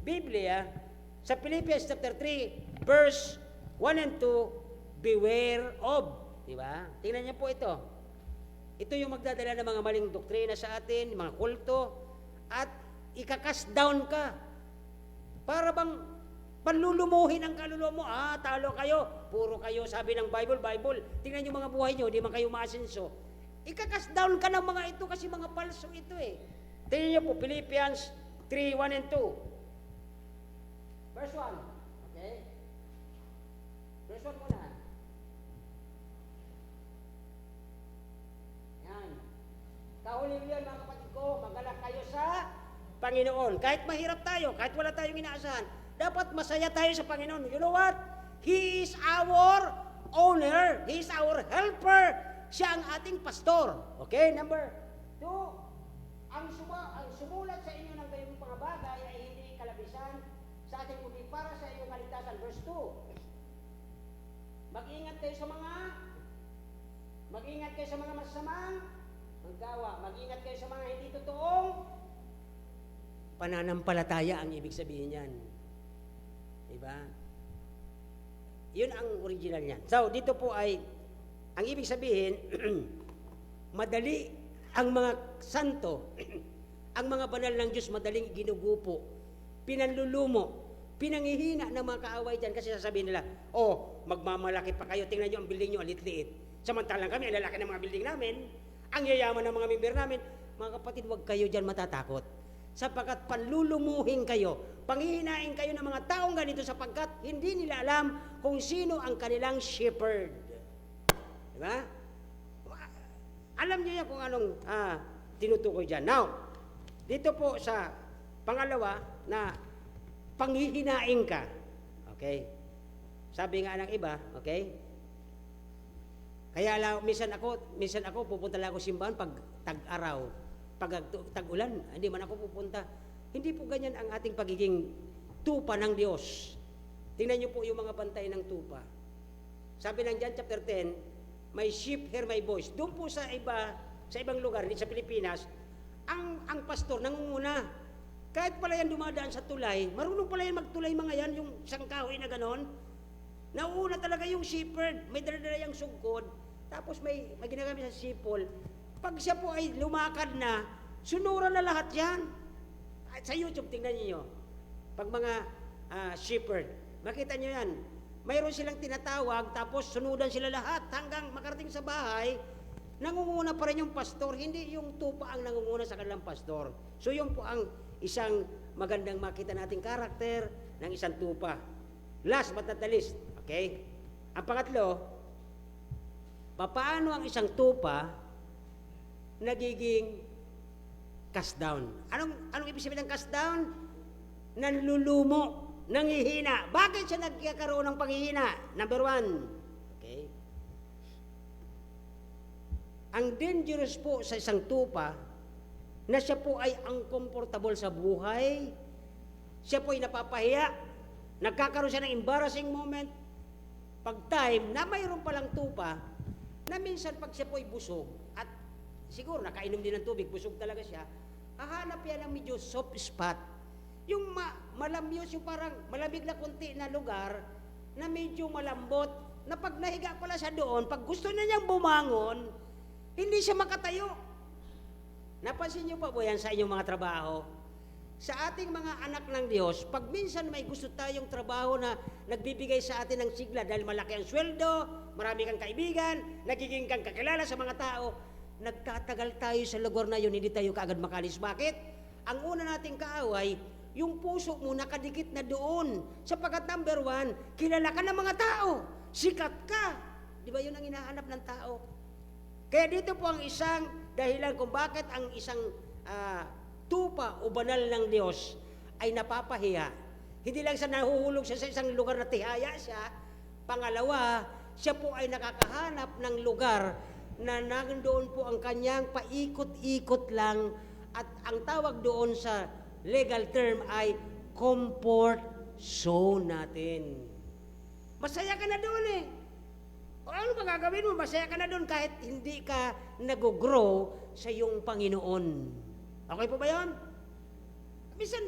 Biblia, sa Philippians chapter 3, verse 1 and 2, beware of. Diba? Tingnan niyo po ito. Ito yung magdadala ng mga maling doktrina sa atin, mga kulto, at ikakas down ka. Para bang panlulumuhin ang kaluluwa mo. Talo kayo. Puro kayo, sabi ng Bible. Tingnan niyo mga buhay niyo, di man kayo maasenso. Ikakas down ka ng mga ito kasi mga palso ito eh. Tingnan niyo po, Philippians 3, 1 and 2. Verse 1. Okay? Verse 1 muna. Yan. Kahuli yun mga kapatid ko, magalak kayo sa Panginoon. Kahit mahirap tayo, kahit wala tayong inaasahan, dapat masaya tayo sa Panginoon. You know what? He is our owner. He is our helper. Siya ang ating pastor. Okay? Number 2, ang sumulat sa inyo ng gayong mga bagay ay hindi kalabisan sa ating kundi para sa iyong kaligtasan. Verse 2, mag-ingat kayo sa mga masasamang maggawa. Mag-ingat kayo sa mga hindi totoong pananampalataya ang ibig sabihin yan. Diba? Yun ang original niyan. So, dito po ay, ang ibig sabihin, madali ang mga santo, ang mga banal ng Diyos, madaling ginugupo, pinanlulumo, pinangihina ng mga kaaway dyan. Kasi sasabihin nila, magmamalaki pa kayo, tingnan nyo ang building nyo, alit-liit. Samantalang kami, ang lalaki ng mga building namin, ang yayaman ng mga member namin. Mga kapatid, huwag kayo dyan matatakot. Sapagkat panlulumuhin kayo, panghihinain kayo ng mga taong ganito sapagkat hindi nila alam kung sino ang kanilang shepherd. Diba? Alam niyo yan kung anong tinutukoy dyan. Now, dito po sa pangalawa na panghihinain ka. Okay? Sabi nga ng iba, okay? Kaya minsan ako pupunta lang ako simbahan pag tag-araw. Pag tag-ulan, hindi man ako pupunta. Hindi po ganyan ang ating pagiging tupa ng Diyos. Tingnan niyo po yung mga bantay ng tupa. Sabi ng John chapter 10, my sheep hear my voice. Doon po sa ibang lugar, sa Pilipinas, ang pastor nangunguna. Kahit pala yan dumadaan sa tulay, marunong pala yan magtulay mga yan, yung isang kahoy na ganon. Nauuna talaga yung shepherd, may dala-dala yung sugkod, tapos may ginagamit sa sipol. Pag siya po ay lumakad na, sunuran na lahat yan. At sa YouTube, tingnan niyo. Pag mga shepherd, makita niyo yan. Mayroon silang tinatawag, tapos sunudan sila lahat hanggang makarating sa bahay, nangunguna pa rin yung pastor, hindi yung tupa ang nangunguna sa kanilang pastor. So yun po ang isang magandang makita nating karakter ng isang tupa. Last but not the least, okay? Ang pangatlo, paano ang isang tupa nagiging cast down? Anong ibig sabihin ng cast down? Nanlulumo, nanghihina. Bakit siya nagkakaroon ng panghihina? Number 1, okay? Ang dangerous po sa isang tupa na siya po ay uncomfortable sa buhay, siya po ay napapahiya, nagkakaroon siya ng embarrassing moment, pag time na mayroon palang tupa, na minsan pag siya po ay busog, at siguro nakainom din ng tubig, busog talaga siya, hahanap yan ng medyo soft spot, yung malamyos, yung parang malamig na konti na lugar, na medyo malambot, na pag nahiga pala siya doon, pag gusto na niyang bumangon, hindi siya makatayo. Napansin niyo pa po yan sa inyong mga trabaho? Sa ating mga anak ng Diyos, pag minsan may gusto tayong trabaho na nagbibigay sa atin ng sigla dahil malaki ang sweldo, marami kang kaibigan, nagiging kang kakilala sa mga tao, nagtatagal tayo sa lugar na yun, hindi tayo kaagad makalis. Bakit? Ang una nating kaaway, yung puso mo nakadikit na doon. Sapagkat number one, kilala ka ng mga tao. Sikat ka. Di ba yun ang hinahanap ng tao? Kaya dito po ang isang dahilan kung bakit ang isang tupa o banal ng Diyos ay napapahiya. Hindi lang siya nahuhulog siya sa isang lugar na tihaya siya. Pangalawa, siya po ay nakakahanap ng lugar na nandoon po ang kanyang paikot-ikot lang at ang tawag doon sa legal term ay comfort zone natin. Masaya ka na doon eh. O ano ba gagawin mo? Masaya ka na doon kahit hindi ka nag-grow sa iyong Panginoon. Okay po ba yun? Minsan,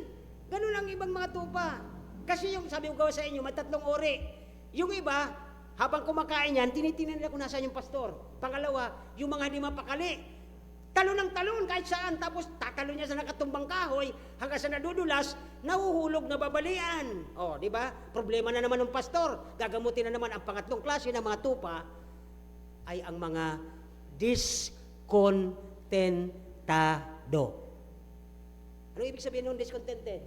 ganun ang ibang mga tupa. Kasi yung sabi ko sa inyo, may 3 uri. Yung iba, habang kumakain yan, tinitingnan nila kung nasaan yung pastor. Pangalawa, yung mga hindi mapakali. Talon ng talon kahit saan, tapos tatalo niya sa nakatumbang kahoy, hanggang sa nadudulas, nahuhulog na babalian. O, di ba? Problema na naman ng pastor. Gagamutin na naman ang pangatlong klase ng mga tupa, ay ang mga discontentado. Ano ibig sabihin ng discontented?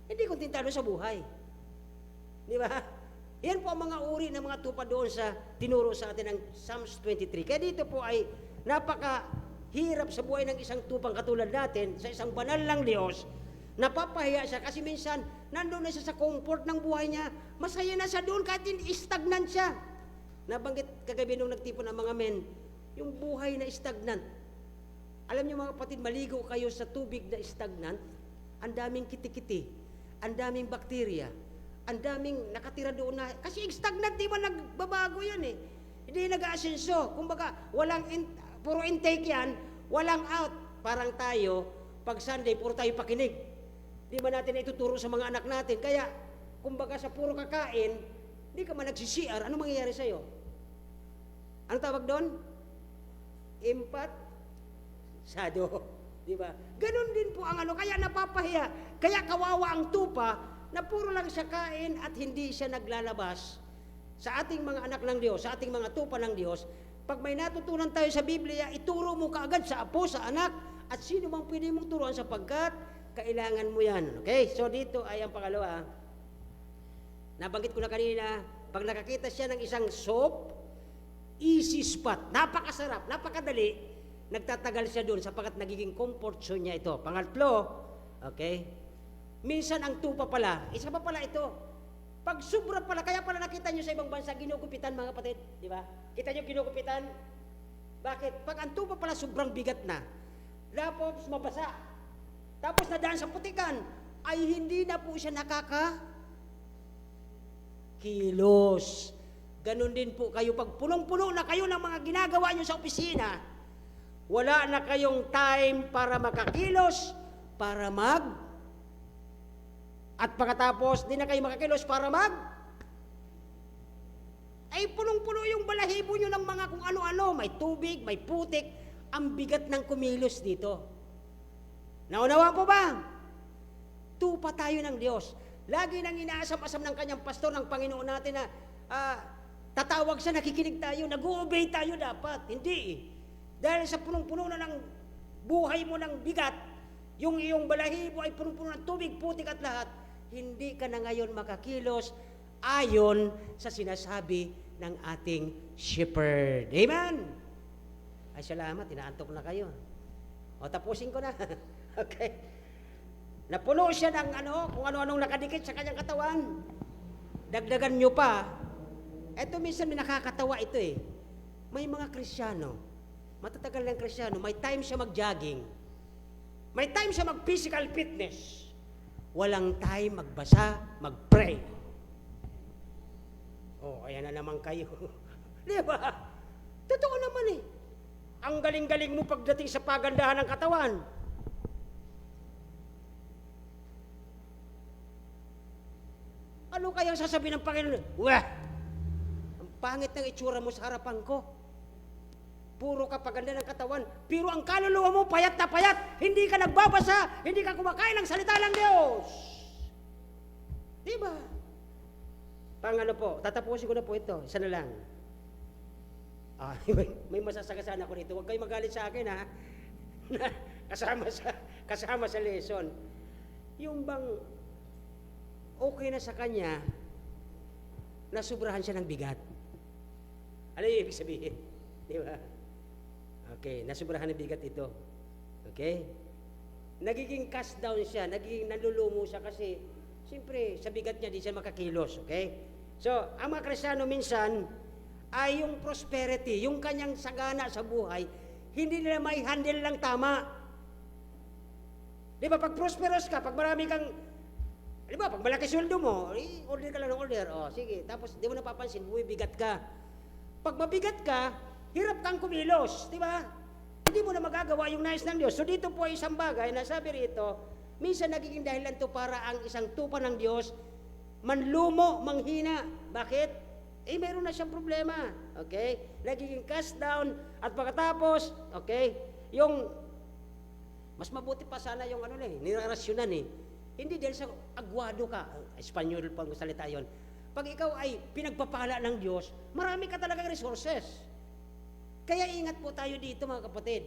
Hindi kontentado sa buhay. Di ba? Yan po ang mga uri ng mga tupa doon sa tinuro sa atin ng Psalms 23. Kaya dito po ay napakahirap sa buhay ng isang tupang katulad natin, sa isang banal ng Diyos, napapahiya siya kasi minsan nandun na siya sa comfort ng buhay niya, masaya na siya doon kahit stagnant siya. Nabanggit kagabi nung nagtipon ng mga men, yung buhay na stagnant. Alam niyo mga kapatid, maligo kayo sa tubig na stagnant, ang daming kitikiti, ang daming bakterya, ang daming nakatira doon na, kasi stagnant, di ba nagbabago yan eh. Hindi nag-aasenso. Kumbaga, puro intake yan, walang out. Parang tayo, pag Sunday, puro tayo pakinig. Di ba natin ituturo sa mga anak natin? Kaya, kumbaga sa puro kakain, di ka man nagsisiyar, ano mangyayari sa'yo? Ano tawag doon? Sado. Di ba? Ganon din po ang kaya napapahiya. Kaya kawawa ang tupa na puro lang siya kain at hindi siya naglalabas. Sa ating mga anak ng Diyos, sa ating mga tupa ng Diyos, pag may natutunan tayo sa Biblia, ituro mo kaagad sa apo, sa anak, at sino bang pwede mong turuan sapagkat kailangan mo yan. Okay? So dito ay ang pangalawa. Nabanggit ko na kanina, pag nakakita siya ng isang soap, easy spot, napakasarap, napakadali, nagtatagal siya doon sapagkat nagiging comfort zone niya ito. Pangatlo, okay? Minsan ang tupa pala, isa pa pala ito, pag sobra pala, kaya pala nakita nyo sa ibang bansa, ginugupitan mga kapatid, di ba? Kita nyo ginugupitan? Bakit? Pag ang tupa pala sobrang bigat na, tapos mabasa, tapos nadaan sa putikan, ay hindi na po siya kilos. Ganon din po kayo, pag punong-puno na kayo ng mga ginagawa nyo sa opisina, wala na kayong time para makakilos, para at pagkatapos, di na kayo makakilos para ay punong-puno yung balahibo nyo ng mga kung ano-ano, may tubig, may putik, ang bigat ng kumilos dito. Naunawa po ba? Tupa tayo ng Diyos. Lagi nang inaasam-asam ng kanyang pastor, ng Panginoon natin na tatawag siya, nakikinig tayo, nag-o-obey tayo dapat. Hindi eh. Dahil sa punong-puno na ng buhay mo ng bigat, yung iyong balahibo ay punong-puno ng tubig, putik at lahat, hindi ka na ngayon makakilos ayon sa sinasabi ng ating shepherd. Amen? Ay, salamat, inaantok na kayo. O, tapusin ko na. Okay. Napuno siya ng kung ano-anong nakadikit sa kanyang katawan. Dagdagan nyo pa. Eto minsan may nakakatawa ito eh. May mga Kristiyano, matatagal ng Kristiyano, may time siya mag-jogging. May time siya mag-physical fitness. Walang time magbasa, mag-pray. Oh, ayan na naman kayo. Di ba? Totoo naman eh. Ang galing-galing mo pagdating sa pagandahan ng katawan. Ano kayang sasabihin ng Panginoon? Wah! Ang pangit ng itsura mo sa harapan ko. Puro ka paganda ng katawan, pero ang kaluluwa mo payat na payat. Hindi ka nagbabasa, hindi ka kumakain ng salita ng Diyos. Diba? Po, tatapusin ko na po ito. Isa na lang. May masasagasaan ako nito. Huwag kayo magalit sa akin, ha? kasama sa lesson. Yung bang okay na sa kanya, nasubrahan siya ng bigat. Ano yung ibig sabihin? Di ba? Okay, nasubrahan ng bigat ito. Okay? Nagiging cast down siya, nagiging nalulumo siya kasi, siyempre, sa bigat niya, di siya makakilos. Okay? So, ang mga Kristiyano minsan, ay yung prosperity, yung kanyang sagana sa buhay, hindi nila may handle lang tama. Di ba, pag prosperous ka, pag marami kang, di ba, pag malaki sweldo mo, order ka lang ng order. O, sige, tapos di mo napapansin, bigat ka. Pag mabigat ka, hirap kang kumilos, di ba? Hindi mo na magagawa yung nais ng Diyos. So dito po ay isang bagay na sabi rito, minsan nagiging dahilan to para ang isang tupa ng Diyos manlumo, manghina. Bakit? Mayroon na siyang problema. Okay? Nagiging cast down at pagkatapos, okay, yung mas mabuti pa sana yung nirarasyonan Hindi dahil sa agwado ka, Espanyol pang salita yon. Pag ikaw ay pinagpapala ng Diyos, marami ka talagang resources. Kaya ingat po tayo dito mga kapatid.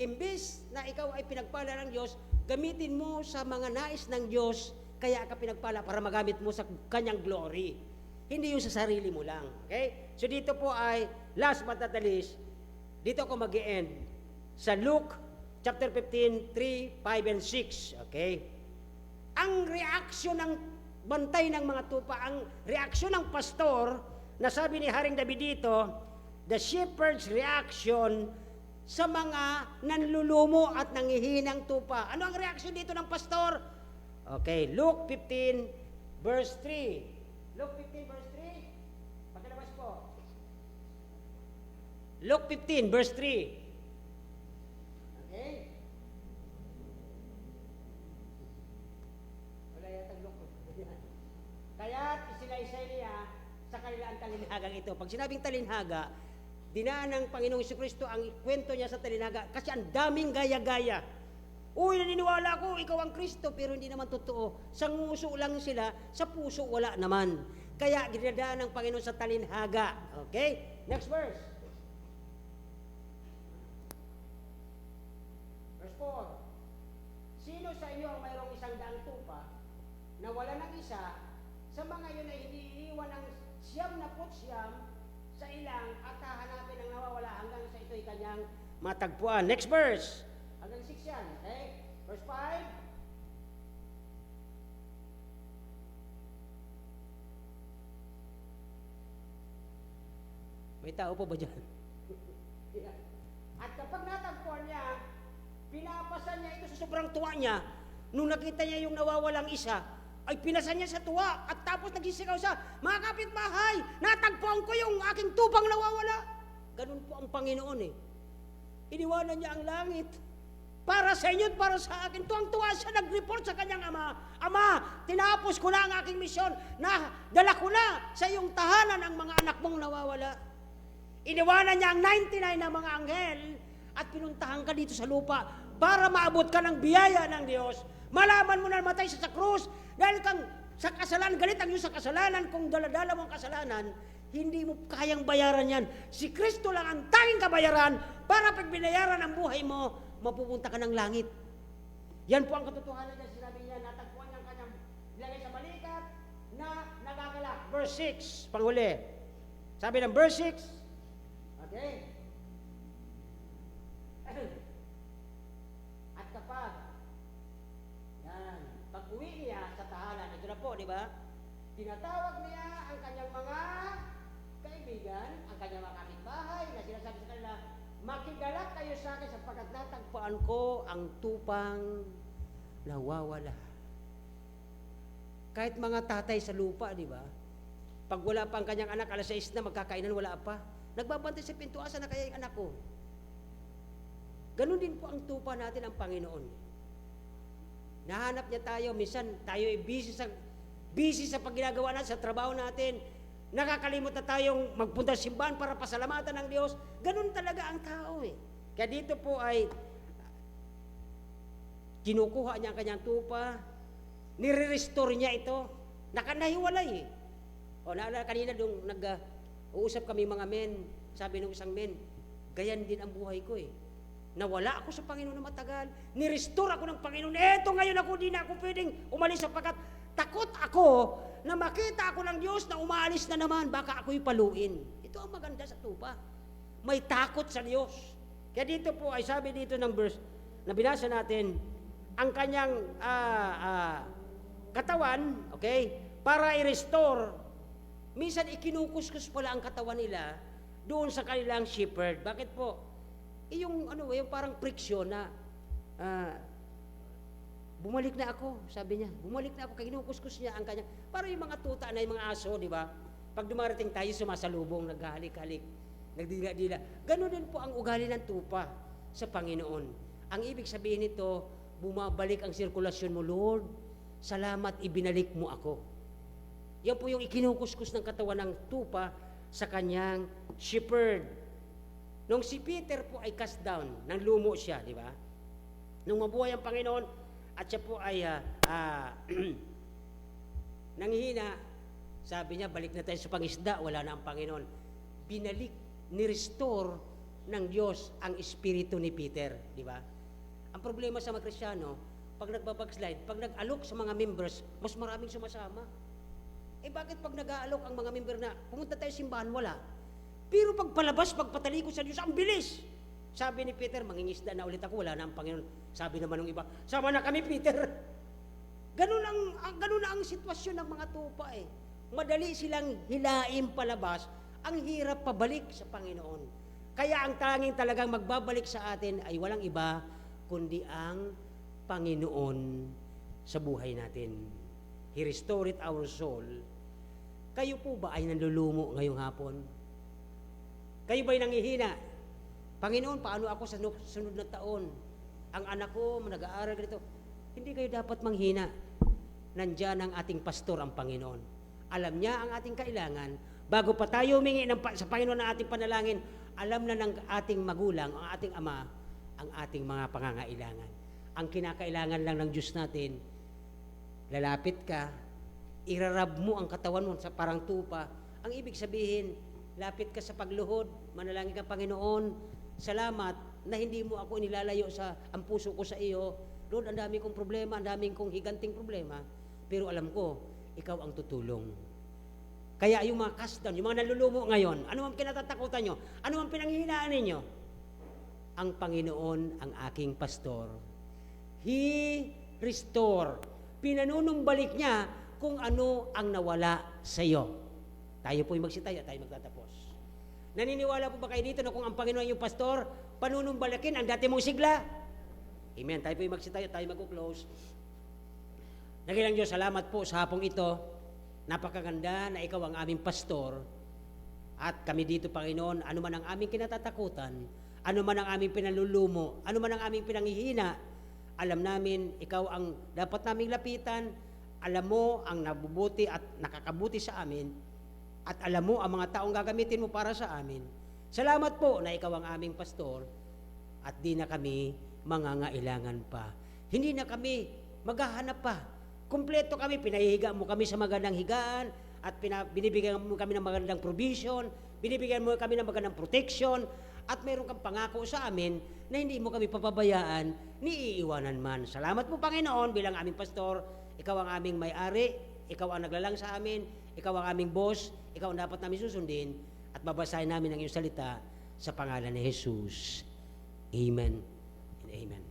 Imbes na ikaw ay pinagpala ng Diyos, gamitin mo sa mga nais ng Diyos, kaya ka pinagpala para magamit mo sa kanyang glory. Hindi yung sa sarili mo lang. Okay? So dito po ay, last but not the least, dito ako mag-e-end sa Luke chapter 15, 3, 5, and 6. Okay? Ang reaksyon ng bantay ng mga tupa, ang reaksyon ng pastor, na sabi ni Haring David dito, the shepherd's reaction sa mga nanlulumo at nangihinang tupa. Ano ang reaksyon dito ng pastor? Okay, Luke 15, verse 3. Luke 15, verse 3. Pakilabas po. Luke 15, verse 3. Okay? Wala yatang Luke. Kaya't isinaysay niya sa kanila ang talinhagang ito. Pag sinabing talinhaga, dinaan ng Panginoong Jesucristo ang kwento niya sa talinhaga kasi ang daming gaya-gaya. Uy, naniniwala ko, ikaw ang Kristo, pero hindi naman totoo. Sa nguso lang sila, sa puso wala naman. Kaya ginadaan ng Panginoon sa talinhaga. Okay? Next verse. Verse 4. Sino sa inyo ang mayroong 100 tupa na wala ng isa, sa mga yun ay hindi iiwan ng 99 sa ilang at hahanapin ang nawawala hanggang sa ito'y kanyang matagpuan. Next verse. Hanggang 6 yan. Okay? Verse 5. May tao pa ba dyan? At kapag natagpuan niya, pinapasan niya ito sa sobrang tuwa niya. Nung nakita niya yung nawawalang isa, ay pinasan niya sa tuwa at tapos nagsisigaw siya, mga kapitbahay, natagpuan ko yung aking tupang nawawala. Ganun po ang Panginoon Iniwanan niya ang langit para sa inyo at para sa akin. Tuwang-tuwa siya, nag-report sa kanyang ama. Ama, tinapos ko na ang aking misyon. Dala ko na sa iyong tahanan ang mga anak mong nawawala. Iniwanan niya ang 99 na mga anghel at pinuntahan ka dito sa lupa para maabot ka ng biyaya ng Diyos. Malaman mo na matay sa krus dahil kang sa kasalanan, galit ang iyong sa kasalanan. Kung daladala mo ang kasalanan, hindi mo kayang bayaran yan. Si Kristo lang ang tanging kabayaran para pag binayaran ang buhay mo, mapupunta ka ng langit. Yan po ang katotohanan niya. Sinabi niya, natagpuan niya ang kanyang ilagay sa balikat na nagagalak. Verse 6, panghuli. Sabi ng verse 6, okay. At kapag, yan, pag-uwi niya sa tahanan, ito na po, di ba? Tinatawag niya ang kanyang mga kaibigan, ang kanyang mga kapitbahay, na sinasabi sa kanila, makigalak kayo sa akin sapagkat natagpuan ko ang tupang nawawala. Kahit mga tatay sa lupa, di ba? Pag wala pa ang kanyang anak, alas 6 na, magkakainan, wala pa. Nagbabantay sa pinto, asa na kaya yung anak ko? Ganun din po ang tupa natin ang Panginoon. Nahanap niya tayo, minsan tayo ay busy sa pagginagawa natin, sa trabaho natin. Nakakalimot na tayong magpunta sa simbahan para pasalamatan ng Diyos. Ganun talaga ang tao Kaya dito po ay kinukuha niya ang kanyang tupa, nire-restore niya ito, nakanahiwalay O naalala kanina nung uusap kami mga men, sabi ng isang men, gayan din ang buhay ko Nawala ako sa Panginoon na matagal. Nirestore ako ng Panginoon. Eto ngayon ako, di na ako pwedeng umalis sapagkat takot ako na makita ako ng Diyos na umaalis na naman. Baka ako'y paluin. Ito ang maganda sa tupa. May takot sa Diyos. Kaya dito po ay sabi dito ng verse na binasa natin, ang kanyang katawan, okay, para i-restore. Minsan ikinukuskus pala ang katawan nila doon sa kanilang shepherd. Bakit po? Yung yung parang friction na bumalik na ako, sabi niya. Bumalik na ako, kaya kinukuskus niya ang kanya. Para yung mga tuta na yung mga aso, di ba? Pag dumarating tayo, sumasalubong, naghahalik-halik, nagdila-dila. Ganon din po ang ugali ng tupa sa Panginoon. Ang ibig sabihin nito, bumabalik ang sirkulasyon mo, Lord. Salamat, ibinalik mo ako. Yan po yung ikinukuskus ng katawan ng tupa sa kanyang shepherd. Nung si Peter po ay cast down, nang lumo siya, di ba? Nung mabuhay ang Panginoon, at siya po ay nanghihina, sabi niya, balik na tayo sa pangisda, wala na ang Panginoon. Binalik, ni-restore ng Diyos ang espiritu ni Peter, di ba? Ang problema sa mga Kristiyano, pag nagbabackslide, pag nag-alok sa mga members, mas maraming sumasama. Bakit pag nag-aalok ang mga member na pumunta tayo simbahan, wala? Pero pag palabas, pag patalikod sa Diyos, ang bilis! Sabi ni Peter, mangingisda na ulit ako, wala na ang Panginoon. Sabi naman ng iba, sama na kami, Peter. Ganun na ang sitwasyon ng mga tupa eh. Madali silang hilain palabas, ang hirap pabalik sa Panginoon. Kaya ang tanging talagang magbabalik sa atin ay walang iba, kundi ang Panginoon sa buhay natin. He restored our soul. Kayo po ba ay nanlulumo ngayong hapon? Kayo ba'y nangihina? Panginoon, paano ako sa sunod na taon? Ang anak ko, nag-aaral ganito. Hindi kayo dapat manghina. Nandiyan ang ating pastor, ang Panginoon. Alam niya ang ating kailangan. Bago pa tayo humingi sa Panginoon ng ating panalangin, alam na ng ating magulang, ang ating ama, ang ating mga pangangailangan. Ang kinakailangan lang ng Diyos natin, lalapit ka, irarab mo ang katawan mo sa parang tupa. Ang ibig sabihin, lapit ka sa pagluhod, manalangin ka, Panginoon, salamat na hindi mo ako inilalayo sa ang puso ko sa iyo. Lord, ang dami kong problema, ang daming kong higanting problema, pero alam ko, ikaw ang tutulong. Kaya yung mga cast down, yung mga nalulumo ngayon, ano ang kinatatakutan nyo? Ano ang pinanghihinaan ninyo? Ang Panginoon ang aking pastor. He restore. Pinanunumbalik niya kung ano ang nawala sa iyo. Tayo po'y magsitayo, tayo magtatapos. Naniniwala po ba kayo dito na kung ang Panginoon yung pastor, panunumbalikin ang dati mong sigla? Amen. Tayo po'y magsitayo, tayo mag-close. Nagilang Diyos, salamat po sa hapong ito. Napakaganda na ikaw ang aming pastor. At kami dito, Panginoon, ano man ang aming kinatatakutan, ano man ang aming pinalulumo, ano man ang aming pinanghihina, alam namin, ikaw ang dapat naming lapitan, alam mo ang nabubuti at nakakabuti sa amin, at alam mo ang mga taong gagamitin mo para sa amin. Salamat po na ikaw ang aming pastor, at di na kami mangangailangan pa. Hindi na kami maghahanap pa. Kumpleto kami, pinahihiga mo kami sa magandang higaan, at binibigyan mo kami ng magandang provision, binibigyan mo kami ng magandang protection, at mayroon kang pangako sa amin na hindi mo kami papabayaan ni iiwanan man. Salamat po, Panginoon, bilang aming pastor. Ikaw ang aming may-ari, ikaw ang naglalang sa amin, ikaw ang aming boss, ikaw ang dapat namin susundin, at babasahin namin ang iyong salita sa pangalan ni Jesus. Amen and amen.